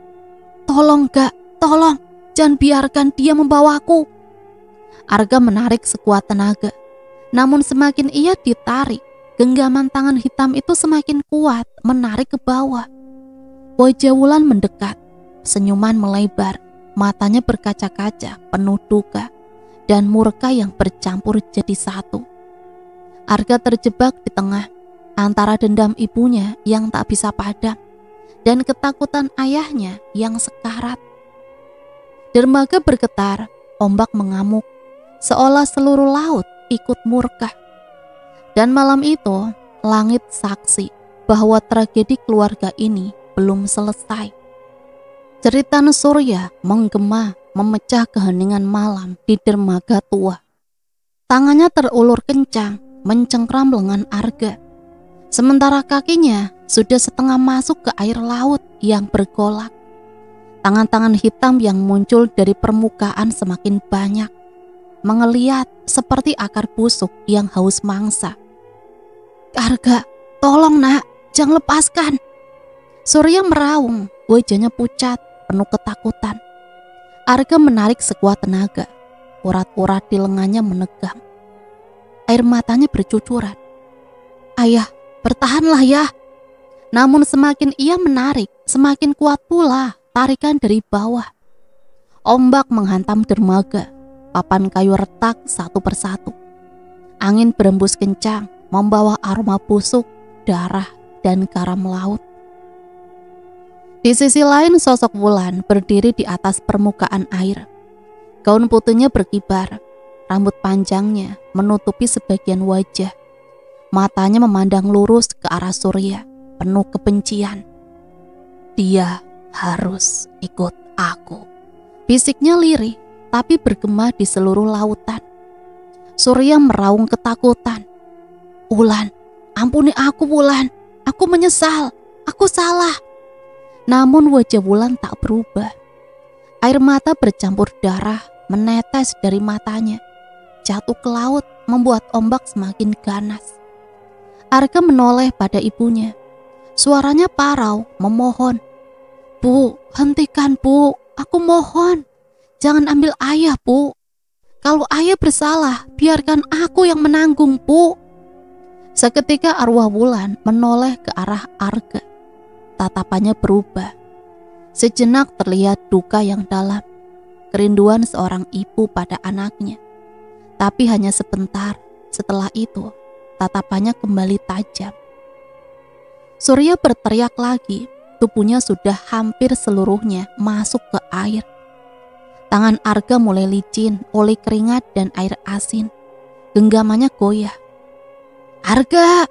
Tolong gak, tolong, jangan biarkan dia membawaku. Arga menarik sekuat tenaga. Namun semakin ia ditarik, genggaman tangan hitam itu semakin kuat menarik ke bawah. Wajah Wulan mendekat, senyuman melebar, matanya berkaca-kaca penuh duka dan murka yang bercampur jadi satu. Arga terjebak di tengah antara dendam ibunya yang tak bisa padam dan ketakutan ayahnya yang sekarat. Dermaga bergetar, ombak mengamuk, seolah seluruh laut ikut murka. Dan malam itu, langit saksi bahwa tragedi keluarga ini belum selesai. Jeritan Surya menggema memecah keheningan malam di dermaga tua. Tangannya terulur kencang, mencengkram lengan Arga. Sementara kakinya sudah setengah masuk ke air laut yang bergolak. Tangan-tangan hitam yang muncul dari permukaan semakin banyak, mengeliat seperti akar busuk yang haus mangsa. Arga, tolong nak, jangan lepaskan. Surya meraung, wajahnya pucat, penuh ketakutan. Arga menarik sekuat tenaga, urat-urat di lengannya menegam. Air matanya bercucuran. Ayah, bertahanlah ya. Namun semakin ia menarik, semakin kuat pula tarikan dari bawah. Ombak menghantam dermaga. Papan kayu retak satu persatu. Angin berembus kencang, membawa aroma busuk, darah, dan garam laut. Di sisi lain sosok Wulan berdiri di atas permukaan air. Gaun putihnya berkibar, rambut panjangnya menutupi sebagian wajah. Matanya memandang lurus ke arah Surya, penuh kebencian. Dia harus ikut aku. Bisiknya lirih, tapi bergema di seluruh lautan. Surya meraung ketakutan. Wulan, ampuni aku Wulan, aku menyesal, aku salah. Namun wajah Wulan tak berubah. Air mata bercampur darah menetes dari matanya, jatuh ke laut membuat ombak semakin ganas. Arga menoleh pada ibunya. Suaranya parau, memohon. Bu, hentikan bu, aku mohon. Jangan ambil ayah bu. Kalau ayah bersalah, biarkan aku yang menanggung bu. Seketika arwah Wulan menoleh ke arah Arga. Tatapannya berubah. Sejenak terlihat duka yang dalam. Kerinduan seorang ibu pada anaknya. Tapi hanya sebentar, setelah itu tatapannya kembali tajam. Surya berteriak lagi, tubuhnya sudah hampir seluruhnya masuk ke air. Tangan Arga mulai licin oleh keringat dan air asin. Genggamannya goyah. Arga!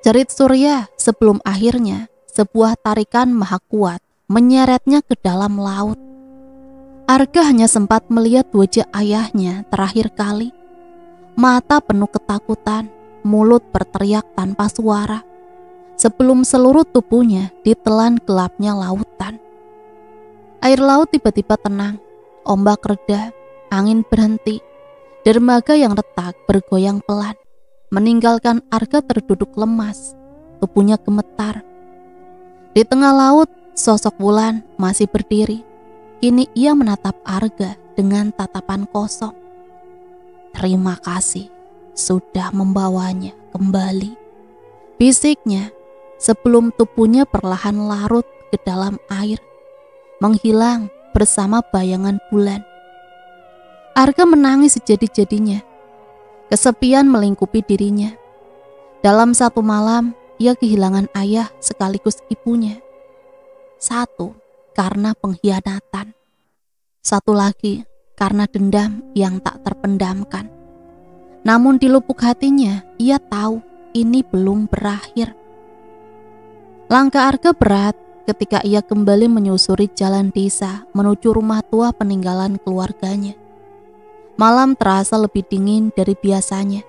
Jerit Surya sebelum akhirnya sebuah tarikan maha kuat menyeretnya ke dalam laut. Arga hanya sempat melihat wajah ayahnya terakhir kali. Mata penuh ketakutan, mulut berteriak tanpa suara. Sebelum seluruh tubuhnya ditelan gelapnya lautan. Air laut tiba-tiba tenang, ombak reda, angin berhenti. Dermaga yang retak bergoyang pelan, meninggalkan Arga terduduk lemas, tubuhnya gemetar. Di tengah laut, sosok Wulan masih berdiri. Kini ia menatap Arga dengan tatapan kosong. Terima kasih sudah membawanya kembali, bisiknya sebelum tubuhnya perlahan larut ke dalam air, menghilang bersama bayangan bulan. Arga menangis sejadi-jadinya. Kesepian melingkupi dirinya. Dalam satu malam, ia kehilangan ayah sekaligus ibunya. Satu, karena pengkhianatan. Satu lagi, karena dendam yang tak terpendamkan. Namun di lubuk hatinya, ia tahu ini belum berakhir. Langkah Arga berat ketika ia kembali menyusuri jalan desa menuju rumah tua peninggalan keluarganya. Malam terasa lebih dingin dari biasanya,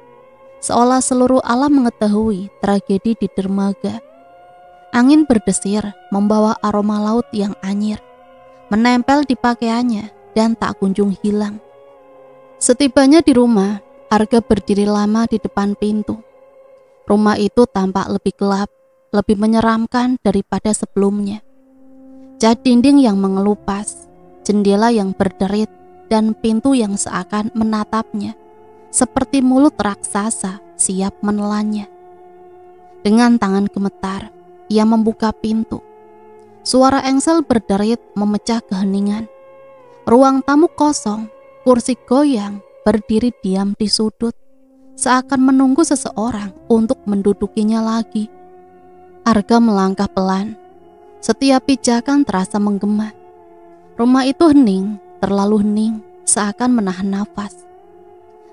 seolah seluruh alam mengetahui tragedi di dermaga. Angin berdesir membawa aroma laut yang anyir, menempel di pakaiannya dan tak kunjung hilang. Setibanya di rumah, Arga berdiri lama di depan pintu. Rumah itu tampak lebih gelap, lebih menyeramkan daripada sebelumnya. Cat dinding yang mengelupas, jendela yang berderit, dan pintu yang seakan menatapnya, seperti mulut raksasa siap menelannya. Dengan tangan gemetar, ia membuka pintu. Suara engsel berderit memecah keheningan. Ruang tamu kosong, kursi goyang, berdiri diam di sudut, seakan menunggu seseorang untuk mendudukinya lagi. Arga melangkah pelan. Setiap pijakan terasa menggema. Rumah itu hening, terlalu hening, seakan menahan nafas.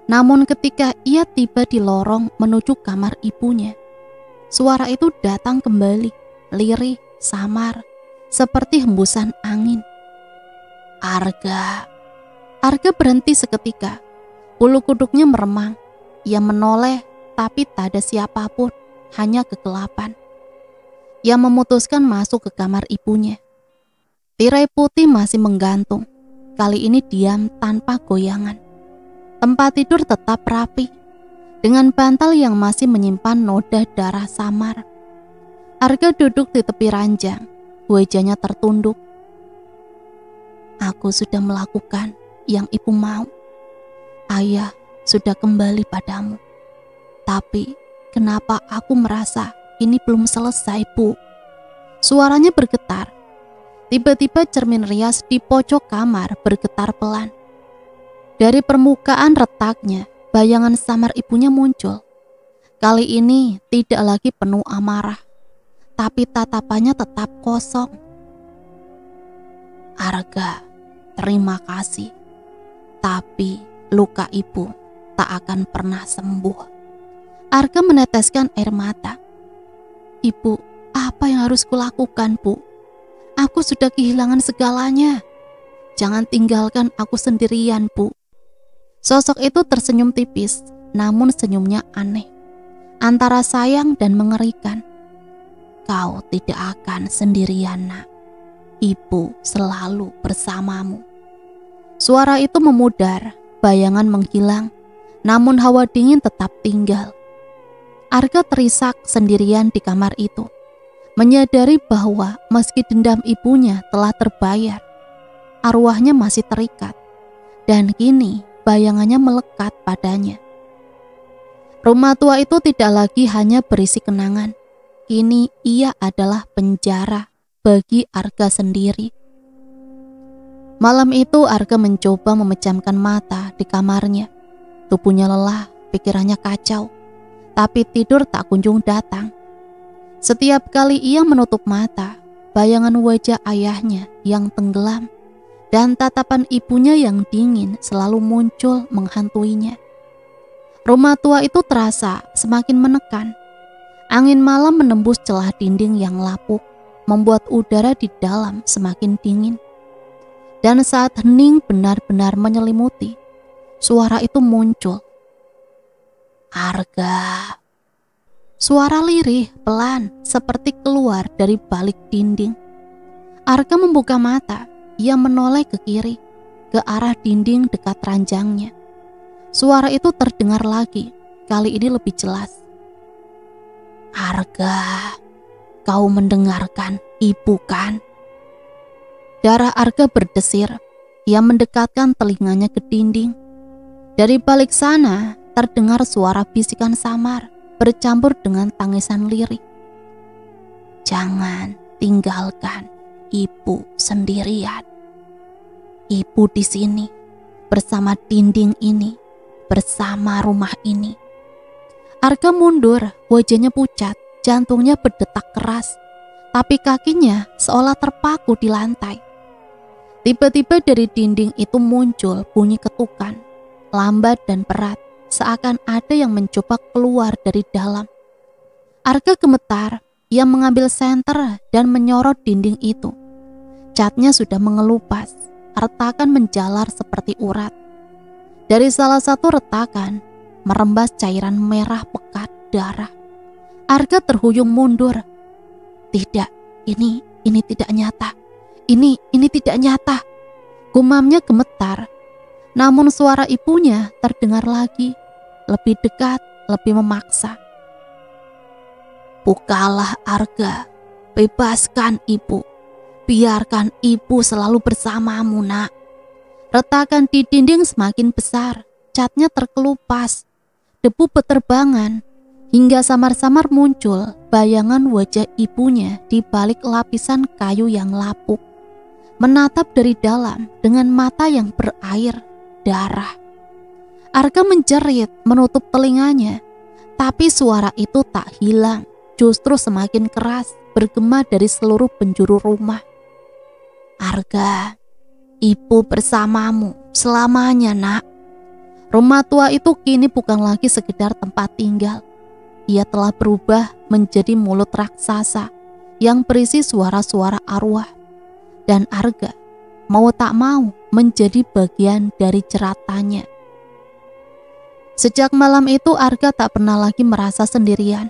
Namun ketika ia tiba di lorong menuju kamar ibunya, suara itu datang kembali, lirih, samar, seperti hembusan angin. Arga. Arga berhenti seketika. Bulu kuduknya meremang. Ia menoleh, tapi tak ada siapapun, hanya kegelapan. Ia memutuskan masuk ke kamar ibunya. Tirai putih masih menggantung, kali ini diam tanpa goyangan. Tempat tidur tetap rapi, dengan bantal yang masih menyimpan noda darah samar. Arga duduk di tepi ranjang, wajahnya tertunduk. Aku sudah melakukan yang ibu mau. Ayah sudah kembali padamu. Tapi kenapa aku merasa ini belum selesai, Bu? Suaranya bergetar. Tiba-tiba cermin rias di pojok kamar bergetar pelan. Dari permukaan retaknya, bayangan samar ibunya muncul. Kali ini tidak lagi penuh amarah, tapi tatapannya tetap kosong. Arga, terima kasih, tapi luka ibu tak akan pernah sembuh. Arga meneteskan air mata. Ibu, apa yang harus kulakukan, Bu? Aku sudah kehilangan segalanya. Jangan tinggalkan aku sendirian, Bu. Sosok itu tersenyum tipis, namun senyumnya aneh, antara sayang dan mengerikan. Kau tidak akan sendirian, Nak. Ibu selalu bersamamu. Suara itu memudar, bayangan menghilang, namun hawa dingin tetap tinggal. Arga terisak sendirian di kamar itu, menyadari bahwa meski dendam ibunya telah terbayar, arwahnya masih terikat, dan kini bayangannya melekat padanya. Rumah tua itu tidak lagi hanya berisi kenangan, kini ia adalah penjara bagi Arga sendiri. Malam itu Arga mencoba memejamkan mata di kamarnya. Tubuhnya lelah, pikirannya kacau, tapi tidur tak kunjung datang. Setiap kali ia menutup mata, bayangan wajah ayahnya yang tenggelam dan tatapan ibunya yang dingin selalu muncul menghantuinya. Rumah tua itu terasa semakin menekan. Angin malam menembus celah dinding yang lapuk, membuat udara di dalam semakin dingin. Dan saat hening benar-benar menyelimuti, suara itu muncul. Arga. Suara lirih, pelan, seperti keluar dari balik dinding. Arga membuka mata, ia menoleh ke kiri, ke arah dinding dekat ranjangnya. Suara itu terdengar lagi, kali ini lebih jelas. Arga, kau mendengarkan ibu kan? Darah Arga berdesir, ia mendekatkan telinganya ke dinding. Dari balik sana terdengar suara bisikan samar bercampur dengan tangisan lirih. Jangan tinggalkan ibu sendirian. Ibu di sini, bersama dinding ini, bersama rumah ini. Arga mundur, wajahnya pucat, jantungnya berdetak keras, tapi kakinya seolah terpaku di lantai. Tiba-tiba dari dinding itu muncul bunyi ketukan, lambat dan berat, seakan ada yang mencoba keluar dari dalam. Arga gemetar, ia mengambil senter dan menyorot dinding itu. Catnya sudah mengelupas, retakan menjalar seperti urat. Dari salah satu retakan, merembas cairan merah pekat darah. Arga terhuyung mundur. Tidak, ini tidak nyata. Ini tidak nyata. Gumamnya gemetar. Namun suara ibunya terdengar lagi, lebih dekat, lebih memaksa. Bukalah Arga, bebaskan ibu. Biarkan ibu selalu bersamamu, Nak. Retakan di dinding semakin besar, catnya terkelupas, debu beterbangan, hingga samar-samar muncul bayangan wajah ibunya di balik lapisan kayu yang lapuk, menatap dari dalam dengan mata yang berair darah. Arga menjerit menutup telinganya, tapi suara itu tak hilang, justru semakin keras bergema dari seluruh penjuru rumah. Arga, ibu bersamamu selamanya, Nak. Rumah tua itu kini bukan lagi sekedar tempat tinggal. Ia telah berubah menjadi mulut raksasa yang berisi suara-suara arwah. Dan Arga mau tak mau menjadi bagian dari jeratannya. Sejak malam itu Arga tak pernah lagi merasa sendirian.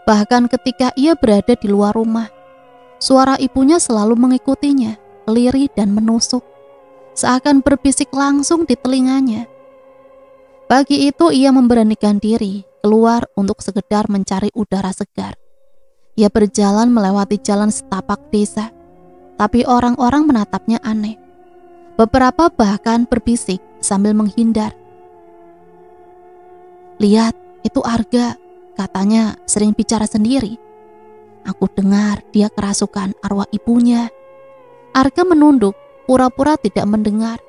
Bahkan ketika ia berada di luar rumah, suara ibunya selalu mengikutinya, lirih dan menusuk, seakan berbisik langsung di telinganya. Pagi itu ia memberanikan diri keluar untuk sekedar mencari udara segar. Ia berjalan melewati jalan setapak desa, tapi orang-orang menatapnya aneh. Beberapa bahkan berbisik sambil menghindar. Lihat, itu Arga, katanya sering bicara sendiri. Aku dengar dia kerasukan arwah ibunya. Arga menunduk, pura-pura tidak mendengar.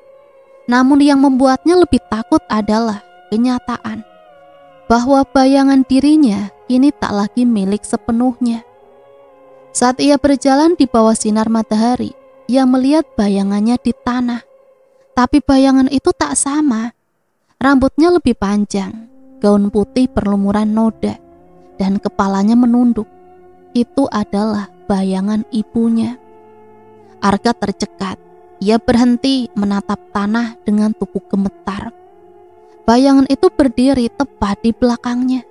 Namun yang membuatnya lebih takut adalah kenyataan bahwa bayangan dirinya kini tak lagi milik sepenuhnya. Saat ia berjalan di bawah sinar matahari, ia melihat bayangannya di tanah. Tapi bayangan itu tak sama. Rambutnya lebih panjang, gaun putih berlumuran noda, dan kepalanya menunduk. Itu adalah bayangan ibunya. Arga tercekat. Ia berhenti menatap tanah dengan tubuh gemetar. Bayangan itu berdiri tepat di belakangnya.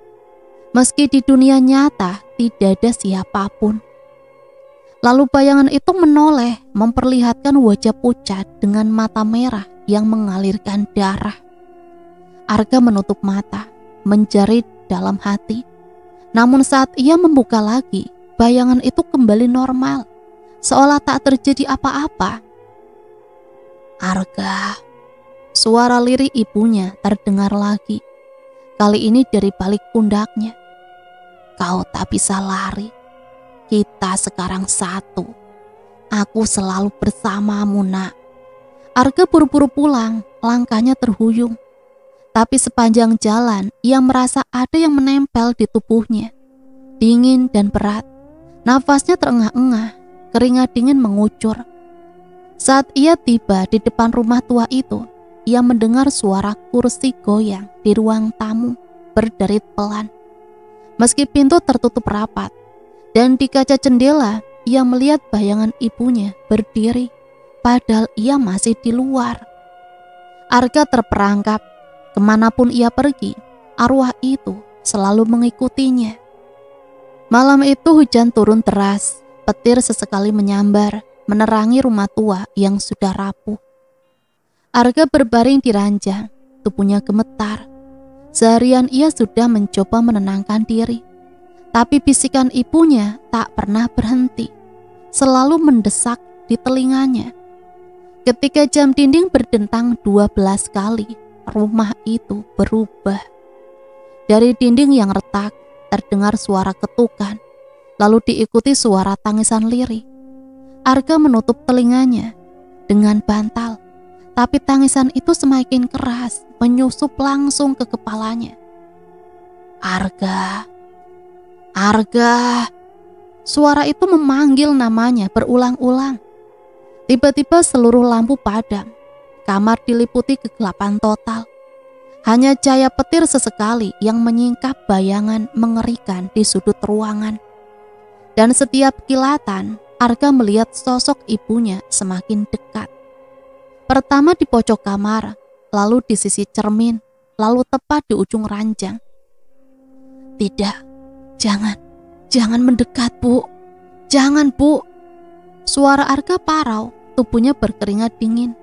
Meski di dunia nyata tidak ada siapapun. Lalu bayangan itu menoleh, memperlihatkan wajah pucat dengan mata merah yang mengalirkan darah. Arga menutup mata, menjerit dalam hati. Namun saat ia membuka lagi, bayangan itu kembali normal, seolah tak terjadi apa-apa. "Arga," suara lirih ibunya terdengar lagi. Kali ini dari balik pundaknya. "Kau tak bisa lari. Kita sekarang satu. Aku selalu bersamamu, nak." Arga buru-buru pulang, langkahnya terhuyung. Tapi sepanjang jalan, ia merasa ada yang menempel di tubuhnya. Dingin dan berat. Nafasnya terengah-engah, keringat dingin mengucur. Saat ia tiba di depan rumah tua itu, ia mendengar suara kursi goyang di ruang tamu berderit pelan. Meski pintu tertutup rapat, dan di kaca jendela ia melihat bayangan ibunya berdiri, padahal ia masih di luar. Arga terperangkap, kemanapun ia pergi, arwah itu selalu mengikutinya. Malam itu hujan turun deras, petir sesekali menyambar, menerangi rumah tua yang sudah rapuh. Arga berbaring di ranjang, tubuhnya gemetar. Seharian ia sudah mencoba menenangkan diri. Tapi bisikan ibunya tak pernah berhenti, selalu mendesak di telinganya. Ketika jam dinding berdentang 12 kali, rumah itu berubah. Dari dinding yang retak, terdengar suara ketukan, lalu diikuti suara tangisan lirih. Arga menutup telinganya dengan bantal, tapi tangisan itu semakin keras, menyusup langsung ke kepalanya. "Arga, Arga!" Suara itu memanggil namanya berulang-ulang. Tiba-tiba seluruh lampu padam. Kamar diliputi kegelapan total. Hanya cahaya petir sesekali yang menyingkap bayangan mengerikan di sudut ruangan. Dan setiap kilatan, Arga melihat sosok ibunya semakin dekat. Pertama di pojok kamar, lalu di sisi cermin, lalu tepat di ujung ranjang. "Tidak. Jangan mendekat, Bu. Jangan, Bu." Suara Arga parau, tubuhnya berkeringat dingin.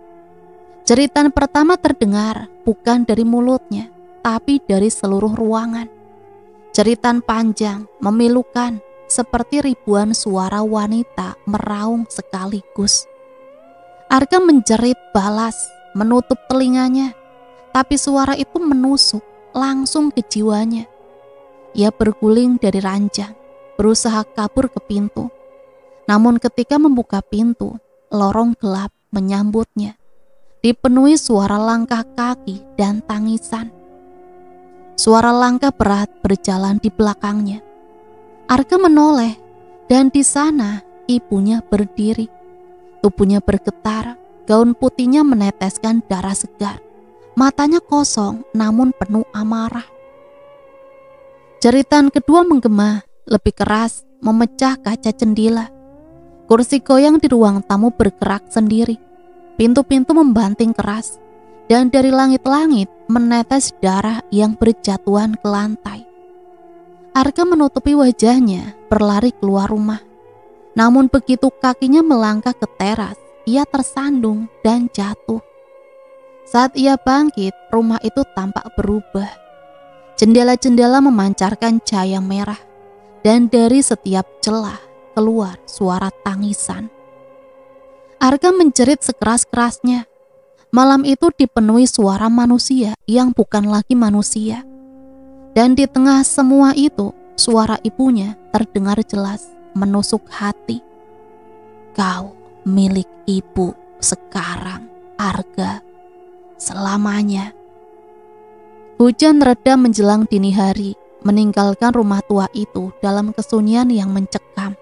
Jeritan pertama terdengar bukan dari mulutnya, tapi dari seluruh ruangan. Jeritan panjang, memilukan, seperti ribuan suara wanita meraung sekaligus. Arga menjerit balas, menutup telinganya, tapi suara itu menusuk langsung ke jiwanya. Ia berguling dari ranjang, berusaha kabur ke pintu. Namun ketika membuka pintu, lorong gelap menyambutnya, dipenuhi suara langkah kaki dan tangisan. Suara langkah berat berjalan di belakangnya. Arga menoleh, dan di sana ibunya berdiri. Tubuhnya bergetar, gaun putihnya meneteskan darah segar. Matanya kosong namun penuh amarah. Jeritan kedua menggema, lebih keras, memecah kaca jendela. Kursi goyang di ruang tamu bergerak sendiri. Pintu-pintu membanting keras, dan dari langit-langit menetes darah yang berjatuhan ke lantai. Arga menutupi wajahnya, berlari keluar rumah. Namun begitu kakinya melangkah ke teras, ia tersandung dan jatuh. Saat ia bangkit, rumah itu tampak berubah. Jendela-jendela memancarkan cahaya merah, dan dari setiap celah keluar suara tangisan. Arga menjerit sekeras-kerasnya. Malam itu dipenuhi suara manusia yang bukan lagi manusia. Dan di tengah semua itu, suara ibunya terdengar jelas, menusuk hati. "Kau milik ibu sekarang, Arga, selamanya." Hujan reda menjelang dini hari, meninggalkan rumah tua itu dalam kesunyian yang mencekam.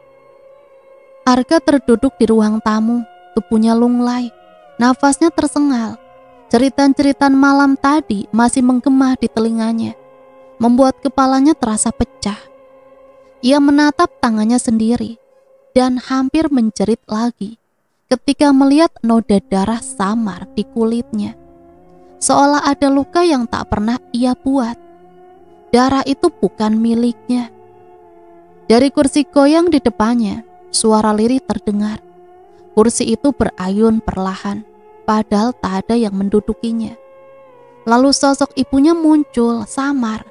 Arga terduduk di ruang tamu, tubuhnya lunglai, nafasnya tersengal. Cerita-cerita malam tadi masih menggema di telinganya, membuat kepalanya terasa pecah. Ia menatap tangannya sendiri dan hampir menjerit lagi ketika melihat noda darah samar di kulitnya. Seolah ada luka yang tak pernah ia buat. Darah itu bukan miliknya. Dari kursi goyang di depannya, suara lirih terdengar. Kursi itu berayun perlahan, padahal tak ada yang mendudukinya. Lalu sosok ibunya muncul samar,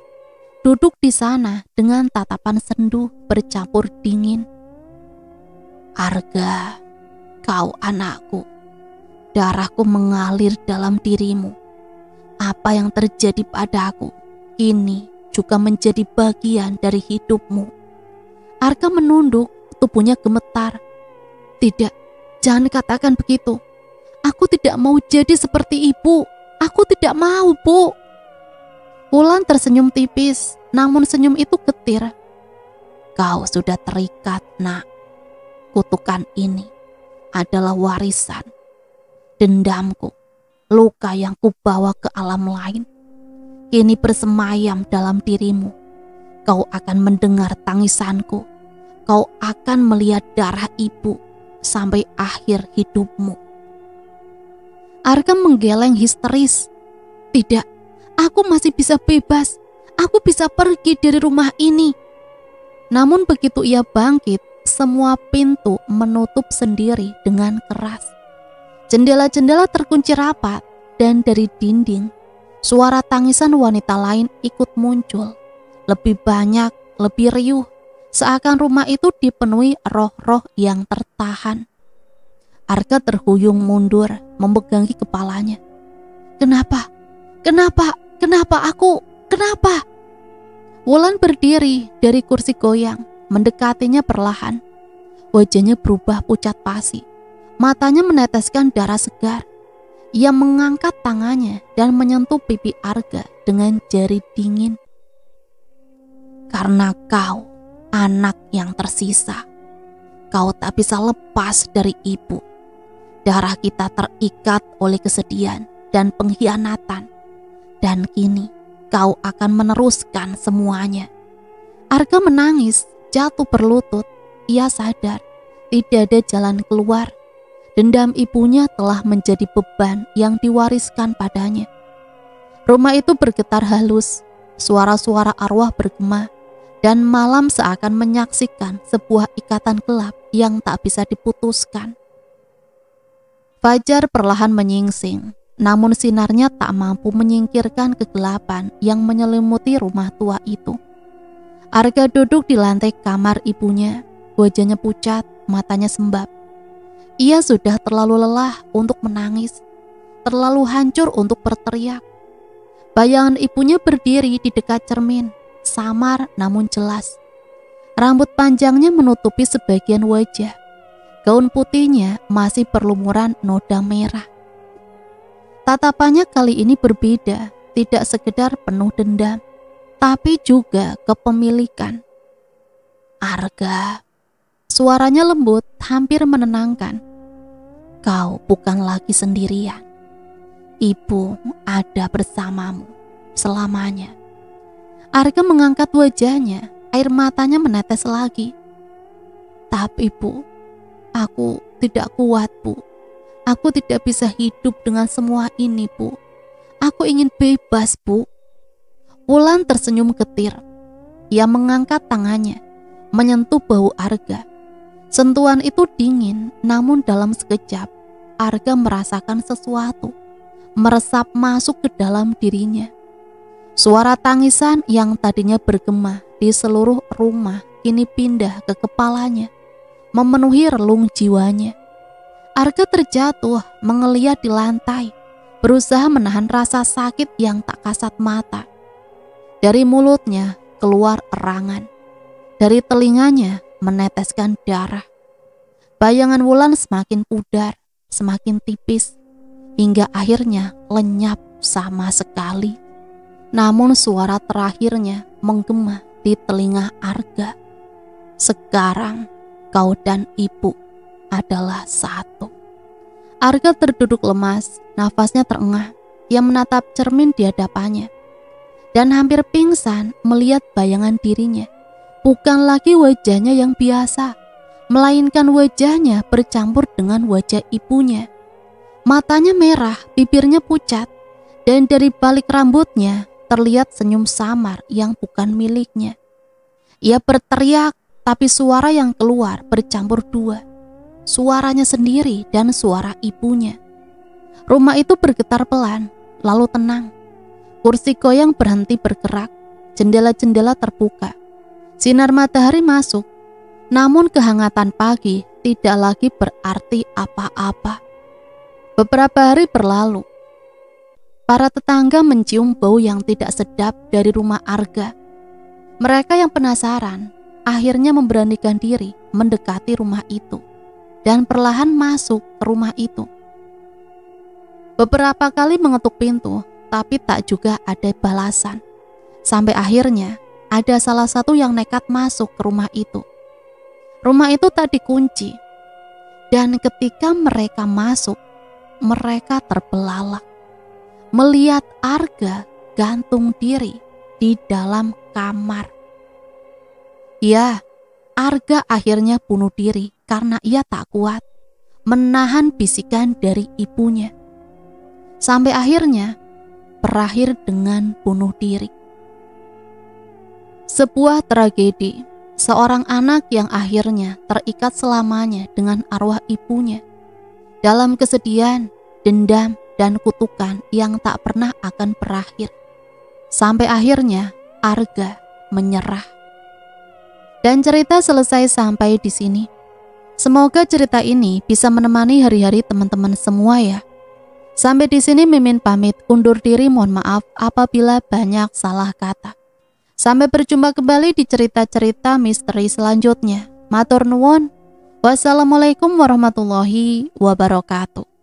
duduk di sana dengan tatapan sendu bercampur dingin. Arga, kau anakku, darahku mengalir dalam dirimu. Apa yang terjadi padaku kini juga menjadi bagian dari hidupmu. Arga menunduk, tubuhnya gemetar. Tidak, jangan katakan begitu. Aku tidak mau jadi seperti ibu. Aku tidak mau, Bu. Wulan tersenyum tipis, namun senyum itu getir. Kau sudah terikat, Nak. Kutukan ini adalah warisan, dendamku, luka yang kubawa ke alam lain. Kini bersemayam dalam dirimu. Kau akan mendengar tangisanku. Kau akan melihat darah ibu sampai akhir hidupmu. Arga menggeleng histeris. Tidak, aku masih bisa bebas. Aku bisa pergi dari rumah ini. Namun begitu ia bangkit, semua pintu menutup sendiri dengan keras. Jendela-jendela terkunci rapat, dan dari dinding, suara tangisan wanita lain ikut muncul. Lebih banyak, lebih riuh, seakan rumah itu dipenuhi roh-roh yang tertahan. Arga terhuyung mundur, memegangi kepalanya. Kenapa? Kenapa? Kenapa aku? Kenapa? Wulan berdiri dari kursi goyang, mendekatinya perlahan. Wajahnya berubah pucat pasi. Matanya meneteskan darah segar. Ia mengangkat tangannya dan menyentuh pipi Arga dengan jari dingin. Karena kau, anak yang tersisa, kau tak bisa lepas dari ibu. Darah kita terikat oleh kesedihan dan pengkhianatan. Dan kini kau akan meneruskan semuanya. Arga menangis, jatuh berlutut. Ia sadar tidak ada jalan keluar. Dendam ibunya telah menjadi beban yang diwariskan padanya. Rumah itu bergetar halus, suara-suara arwah bergema, dan malam seakan menyaksikan sebuah ikatan gelap yang tak bisa diputuskan. Fajar perlahan menyingsing, namun sinarnya tak mampu menyingkirkan kegelapan yang menyelimuti rumah tua itu. Arga duduk di lantai kamar ibunya, wajahnya pucat, matanya sembab. Ia sudah terlalu lelah untuk menangis, terlalu hancur untuk berteriak. Bayangan ibunya berdiri di dekat cermin, samar namun jelas. Rambut panjangnya menutupi sebagian wajah. Gaun putihnya masih berlumuran noda merah. Tatapannya kali ini berbeda, tidak sekedar penuh dendam, tapi juga kepemilikan. Arga, suaranya lembut, hampir menenangkan. Kau bukan lagi sendirian. Ibu ada bersamamu selamanya. Arga mengangkat wajahnya, air matanya menetes lagi. Tapi Bu, aku tidak kuat, Bu. Aku tidak bisa hidup dengan semua ini, Bu. Aku ingin bebas, Bu. Wulan tersenyum getir. Ia mengangkat tangannya, menyentuh bahu Arga. Sentuhan itu dingin, namun dalam sekejap, Arga merasakan sesuatu meresap masuk ke dalam dirinya. Suara tangisan yang tadinya bergema di seluruh rumah kini pindah ke kepalanya, memenuhi relung jiwanya. Arga terjatuh, menggeliat di lantai, berusaha menahan rasa sakit yang tak kasat mata. Dari mulutnya keluar erangan, dari telinganya meneteskan darah. Bayangan Wulan semakin pudar, semakin tipis, hingga akhirnya lenyap sama sekali. Namun suara terakhirnya menggema di telinga Arga. Sekarang kau dan ibu adalah satu. Arga terduduk lemas, nafasnya terengah. Ia menatap cermin di hadapannya dan hampir pingsan melihat bayangan dirinya. Bukan lagi wajahnya yang biasa, melainkan wajahnya bercampur dengan wajah ibunya. Matanya merah, bibirnya pucat, dan dari balik rambutnya terlihat senyum samar yang bukan miliknya. Ia berteriak, tapi suara yang keluar bercampur dua, suaranya sendiri dan suara ibunya. Rumah itu bergetar pelan, lalu tenang. Kursi goyang berhenti bergerak, jendela-jendela terbuka. Sinar matahari masuk, namun kehangatan pagi tidak lagi berarti apa-apa. Beberapa hari berlalu. Para tetangga mencium bau yang tidak sedap dari rumah Arga. Mereka yang penasaran akhirnya memberanikan diri mendekati rumah itu dan perlahan masuk ke rumah itu. Beberapa kali mengetuk pintu, tapi tak juga ada balasan. Sampai akhirnya ada salah satu yang nekat masuk ke rumah itu. Rumah itu tak dikunci, dan ketika mereka masuk, mereka terbelalak melihat Arga gantung diri di dalam kamar. Ya, Arga akhirnya bunuh diri karena ia tak kuat menahan bisikan dari ibunya. Sampai akhirnya berakhir dengan bunuh diri. Sebuah tragedi, seorang anak yang akhirnya terikat selamanya dengan arwah ibunya dalam kesedihan, dendam, dan kutukan yang tak pernah akan berakhir. Sampai akhirnya Arga menyerah. Dan cerita selesai sampai di sini. Semoga cerita ini bisa menemani hari-hari teman-teman semua ya. Sampai di sini Mimin pamit undur diri, mohon maaf apabila banyak salah kata. Sampai berjumpa kembali di cerita-cerita misteri selanjutnya. Matur nuwun. Wassalamualaikum warahmatullahi wabarakatuh.